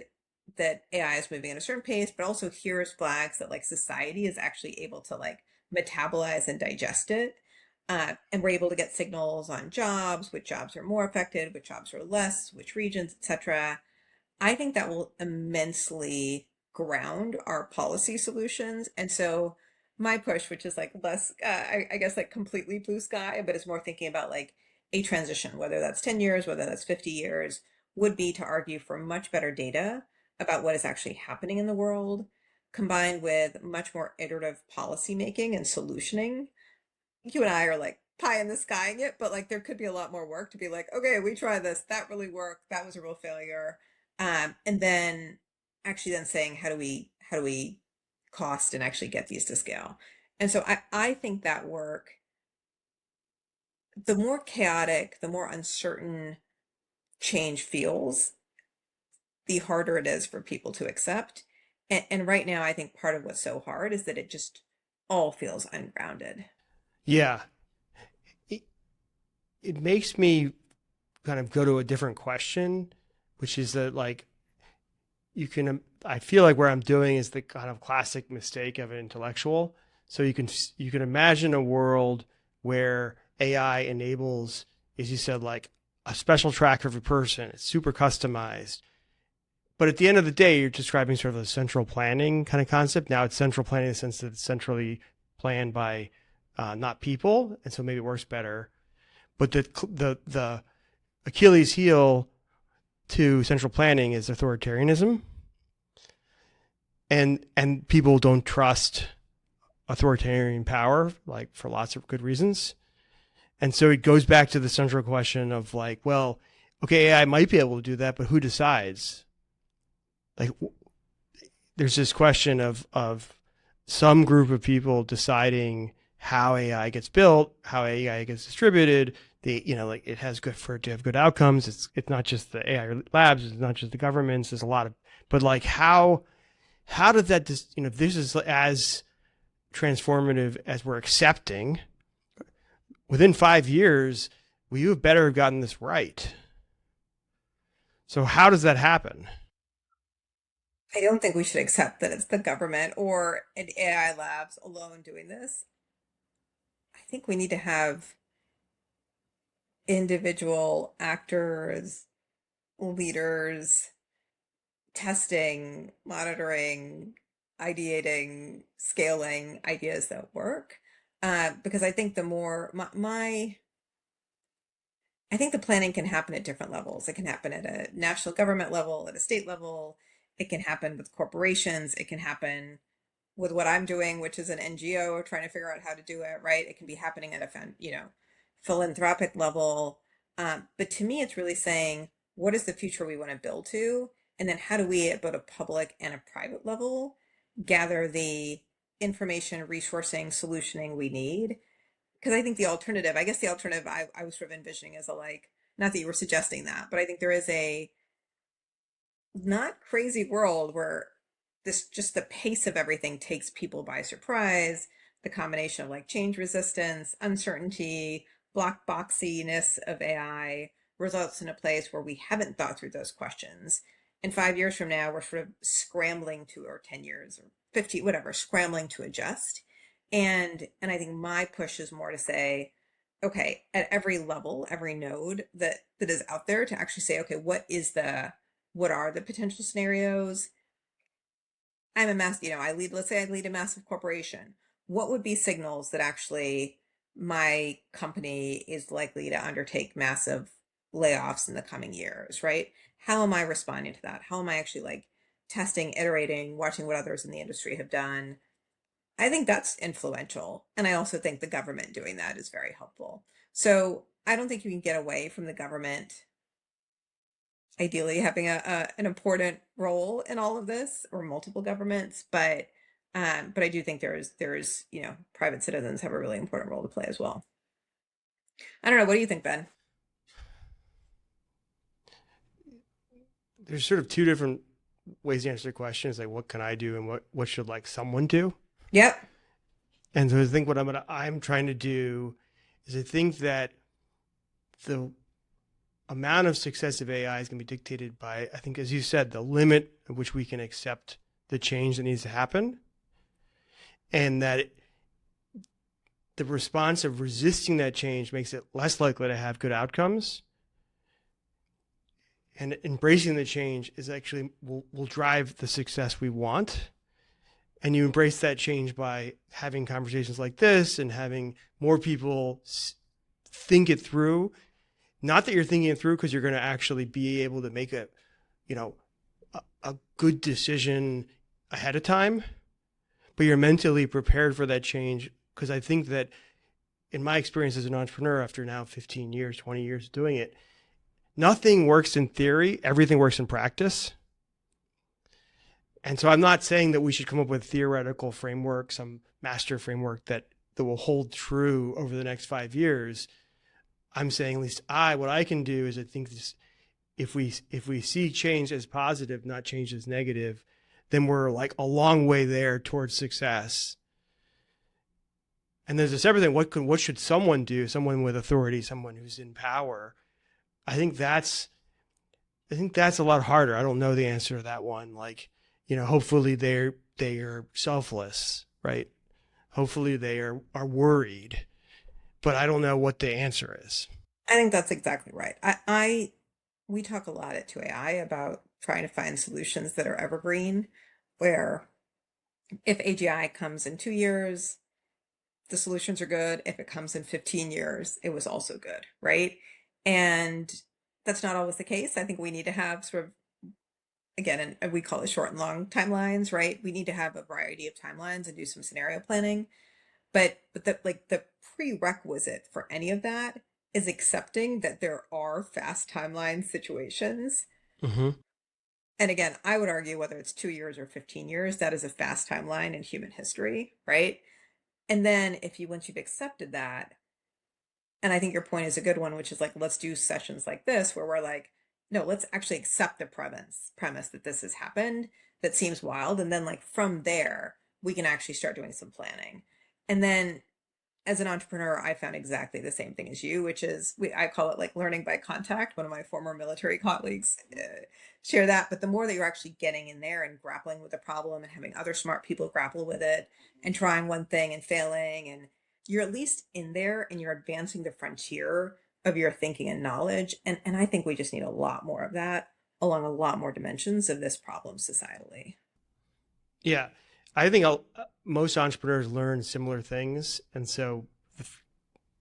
that AI is moving at a certain pace, but also here's flags that like society is actually able to like metabolize and digest it. And we're able to get signals on jobs, which jobs are more affected, which jobs are less, which regions, etc. I think that will immensely ground our policy solutions. And so my push, which is like less, I guess like completely blue sky, but it's more thinking about like a transition, whether that's 10 years, whether that's 50 years, would be to argue for much better data about what is actually happening in the world, combined with much more iterative policy making and solutioning. You and I are like pie in the skying it, but like there could be a lot more work to be like, okay, we tried this, that really worked, that was a real failure. And then actually then saying how do we cost and actually get these to scale. And so I think that work, the more chaotic, the more uncertain change feels, the harder it is for people to accept. And right now, I think part of what's so hard is that it just all feels ungrounded. Yeah. It makes me kind of go to a different question, which is that like I feel like where I'm doing is the kind of classic mistake of an intellectual. So you can imagine a world where AI enables, as you said, like a special track for every person. It's super customized. But at the end of the day, you're describing sort of a central planning kind of concept. Now it's central planning in the sense that it's centrally planned by not people, and so maybe it works better. But the Achilles heel to central planning is authoritarianism, and people don't trust authoritarian power, like for lots of good reasons. And so it goes back to the central question of like, well, okay, AI might be able to do that, but who decides? Like, there's this question of some group of people deciding how AI gets built, how AI gets distributed. Like it has good for it to have good outcomes. It's not just the AI labs, it's not just the governments. There's a lot of, but like how does that just, if this is as transformative as we're accepting, within 5 years, you have better have gotten this right. So how does that happen? I don't think we should accept that it's the government or an AI labs alone doing this. I think we need to have individual actors, leaders, testing, monitoring, ideating, scaling ideas that work. Because I think the more I think the planning can happen at different levels. It can happen at a national government level, at a state level. It can happen with corporations. It can happen with what I'm doing, which is an NGO trying to figure out how to do it, right? It can be happening at a philanthropic level. But to me, it's really saying, what is the future we want to build to? And then how do we, at both a public and a private level, gather the information, resourcing, solutioning we need? Because I think I guess the alternative I was sort of envisioning is not that you were suggesting that, but I think there is a not crazy world where the pace of everything takes people by surprise. The combination of like change resistance, uncertainty, black boxiness of AI results in a place where we haven't thought through those questions. And 5 years from now, we're sort of scrambling to, or 10 years or 50, whatever, scrambling to adjust. And I think my push is more to say, okay, at every level, every node that is out there, to actually say, okay, what are the potential scenarios? Let's say I lead a massive corporation. What would be signals that actually my company is likely to undertake massive layoffs in the coming years, right? How am I responding to that? How am I actually like testing, iterating, watching what others in the industry have done? I think that's influential. And I also think the government doing that is very helpful. So I don't think you can get away from the government ideally having an important role in all of this, or multiple governments, but I do think there's private citizens have a really important role to play as well. I don't know, what do you think, Ben? There's sort of two different ways to answer the question. Is like, what can I do, and what should like someone do? Yep. And so I think what I'm trying to do is I think that the amount of success of AI is going to be dictated by, I think, as you said, the limit at which we can accept the change that needs to happen, and that the response of resisting that change makes it less likely to have good outcomes. And embracing the change is actually will drive the success we want. And you embrace that change by having conversations like this and having more people think it through. Not that you're thinking it through because you're going to actually be able to make a good decision ahead of time, but you're mentally prepared for that change. Because I think that in my experience as an entrepreneur, after now 15 years, 20 years doing it, nothing works in theory. Everything works in practice. And so I'm not saying that we should come up with a theoretical framework, some master framework that will hold true over the next 5 years. I'm saying, at least what I can do is I think this, if we see change as positive, not change as negative, then we're like a long way there towards success. And there's a separate thing. What should someone do? Someone with authority, someone who's in power. I think that's a lot harder. I don't know the answer to that one. Like, hopefully they are selfless, right? Hopefully they are worried, but I don't know what the answer is. I think that's exactly right. We talk a lot at 2AI about trying to find solutions that are evergreen, where if AGI comes in 2 years, the solutions are good. If it comes in 15 years, it was also good, right? And that's not always the case. I think we need to have sort of, again, and we call it short and long timelines, right? We need to have a variety of timelines and do some scenario planning. But the prerequisite for any of that is accepting that there are fast timeline situations. Mm-hmm. And again, I would argue whether it's 2 years or 15 years, that is a fast timeline in human history, right? And then once you've accepted that, and I think your point is a good one, which is like, let's do sessions like this where we're like, no, let's actually accept the premise that this has happened, that seems wild. And then like from there, we can actually start doing some planning. And then as an entrepreneur, I found exactly the same thing as you, which is I call it like learning by contact. One of my former military colleagues share that. But the more that you're actually getting in there and grappling with the problem and having other smart people grapple with it and trying one thing and failing, and you're at least in there and you're advancing the frontier of your thinking and knowledge. And I think we just need a lot more of that along a lot more dimensions of this problem societally. Yeah, I think most entrepreneurs learn similar things, and so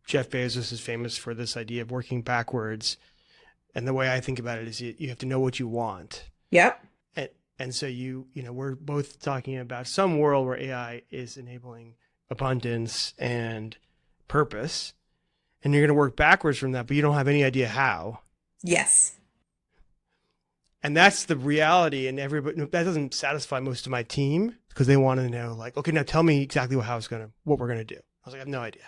Jeff Bezos is famous for this idea of working backwards. And the way I think about it is you have to know what you want. Yep. And so we're both talking about some world where AI is enabling abundance and purpose, and you're going to work backwards from that, but you don't have any idea how. Yes. And that's the reality. And everybody, that doesn't satisfy most of my team because they want to know, like, okay, now tell me exactly what we're going to do. I was like, I have no idea.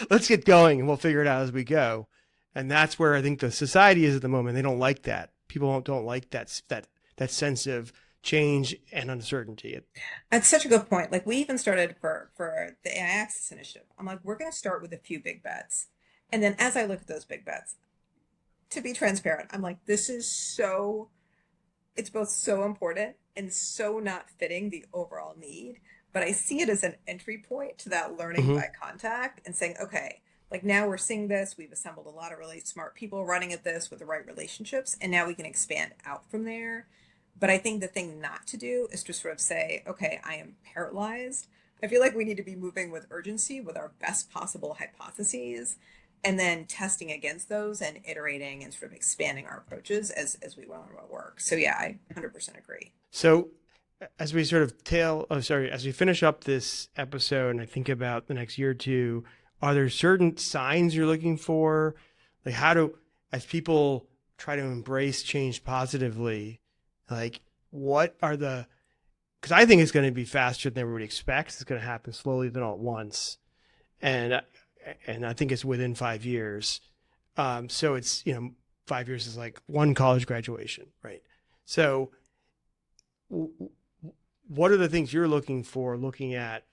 Let's get going and we'll figure it out as we go. And that's where I think the society is at the moment. They don't like that. People don't like that sense of change and uncertainty. That's such a good point. Like we even started for the AI Access Initiative. I'm like, we're going to start with a few big bets. And then as I look at those big bets, to be transparent, I'm like, it's both so important and so not fitting the overall need. But I see it as an entry point to that learning by contact and saying, okay, like now we're seeing this. We've assembled a lot of really smart people running at this with the right relationships. And now we can expand out from there. But I think the thing not to do is to sort of say, okay, I am paralyzed. I feel like we need to be moving with urgency with our best possible hypotheses and then testing against those and iterating and sort of expanding our approaches as we learn what works. So yeah, I 100% agree. So as we sort of as we finish up this episode and I think about the next year or two, are there certain signs you're looking for? Like as people try to embrace change positively, like what are because I think it's going to be faster than everybody expects. It's going to happen slowly, then all at once. And I think it's within 5 years. So it's, 5 years is like one college graduation, right? So what are the things you're looking at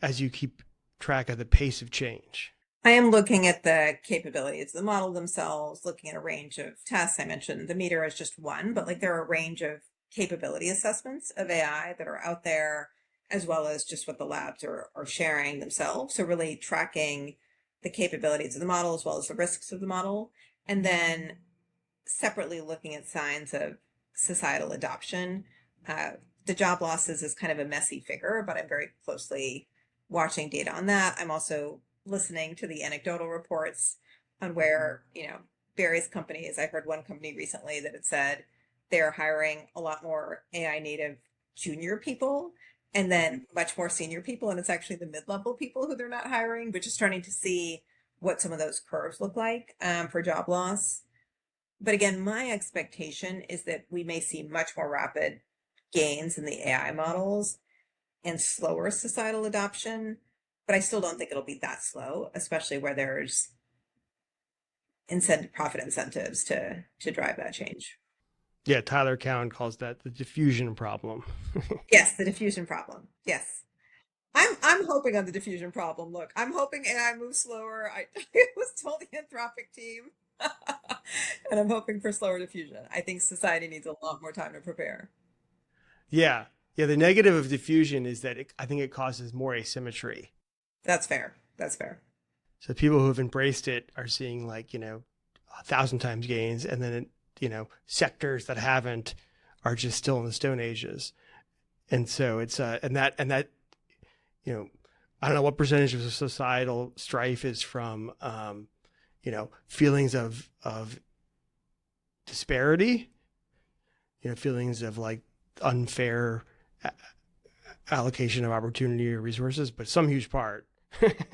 as you keep track of the pace of change? I am looking at the capabilities of the model themselves, looking at a range of tests. I mentioned the meter as just one, but like there are a range of capability assessments of AI that are out there, as well as just what the labs are sharing themselves. So really tracking the capabilities of the model as well as the risks of the model. And then separately looking at signs of societal adoption. The job losses is kind of a messy figure, but I'm very closely watching data on that. I'm also listening to the anecdotal reports on where, various companies, I heard one company recently that had said they're hiring a lot more AI native junior people and then much more senior people. And it's actually the mid-level people who they're not hiring, but just starting to see what some of those curves look like for job loss. But again, my expectation is that we may see much more rapid gains in the AI models and slower societal adoption, but I still don't think it'll be that slow, especially where there's profit incentives to drive that change. Yeah, Tyler Cowen calls that the diffusion problem. Yes, the diffusion problem. Yes. I'm hoping on the diffusion problem. Look, I'm hoping AI moves slower. I was told the Anthropic team. And I'm hoping for slower diffusion. I think society needs a lot more time to prepare. Yeah. Yeah, the negative of diffusion is that I think it causes more asymmetry. That's fair. So people who have embraced it are seeing 1,000 times gains, and then sectors that haven't are just still in the Stone Ages. And so it's and that I don't know what percentage of societal strife is from, feelings of disparity, feelings of like unfair allocation of opportunity or resources, but some huge part.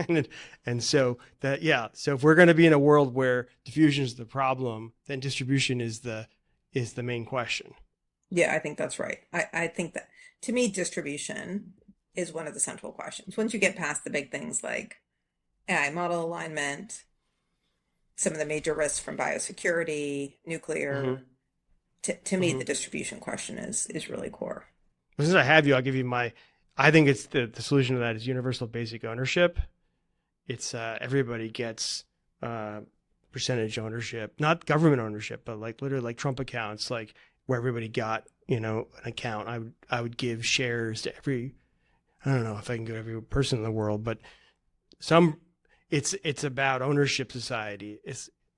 and so that, yeah. So if we're going to be in a world where diffusion is the problem, then distribution is the main question. Yeah, I think that's right. I think that to me, distribution is one of the central questions. Once you get past the big things like AI model alignment, some of the major risks from biosecurity, nuclear, to me, the distribution question is really core. Well, since I have you, I'll give you I think it's the solution to that is universal basic ownership. It's everybody gets percentage ownership, not government ownership, but like literally like Trump accounts, like where everybody got, an account. I would give shares to I don't know if I can go to every person in the world, but it's about ownership society.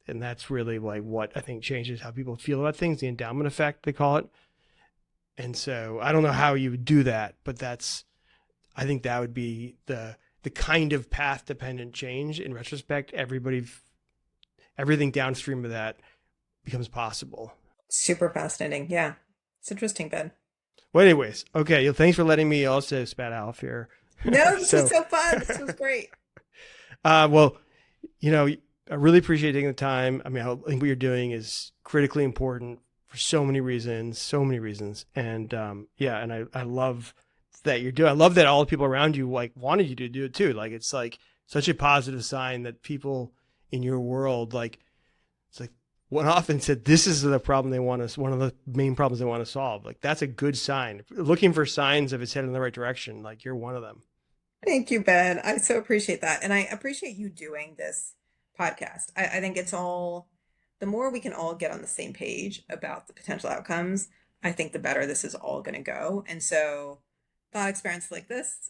And that's really like what I think changes how people feel about things, the endowment effect, they call it. And so I don't know how you would do that, but I think that would be the kind of path dependent change. In retrospect, everything downstream of that becomes possible. Super fascinating. Yeah. It's interesting, Ben. Well, anyways, okay. Thanks for letting me also spat off here. No, this was so fun. This was great. Well, I really appreciate taking the time. I mean, I think what you're doing is critically important for so many reasons. And and I love that you're doing. I love that all the people around you like wanted you to do it too. Like it's like such a positive sign that people in your world went off and said this is the problem one of the main problems they want to solve. Like that's a good sign. Looking for signs of it's heading in the right direction. Like you're one of them. Thank you, Ben. I so appreciate that. And I appreciate you doing this podcast. I think the more we can all get on the same page about the potential outcomes, I think the better this is all going to go. And so thought experiments like this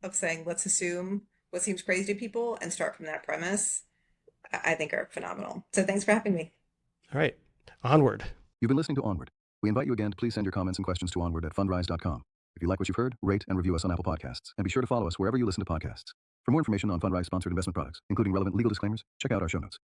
of saying, let's assume what seems crazy to people and start from that premise, I think are phenomenal. So thanks for having me. All right. Onward. You've been listening to Onward. We invite you again to please send your comments and questions to onward@fundrise.com. If you like what you've heard, rate and review us on Apple Podcasts. And be sure to follow us wherever you listen to podcasts. For more information on Fundrise sponsored investment products, including relevant legal disclaimers, check out our show notes.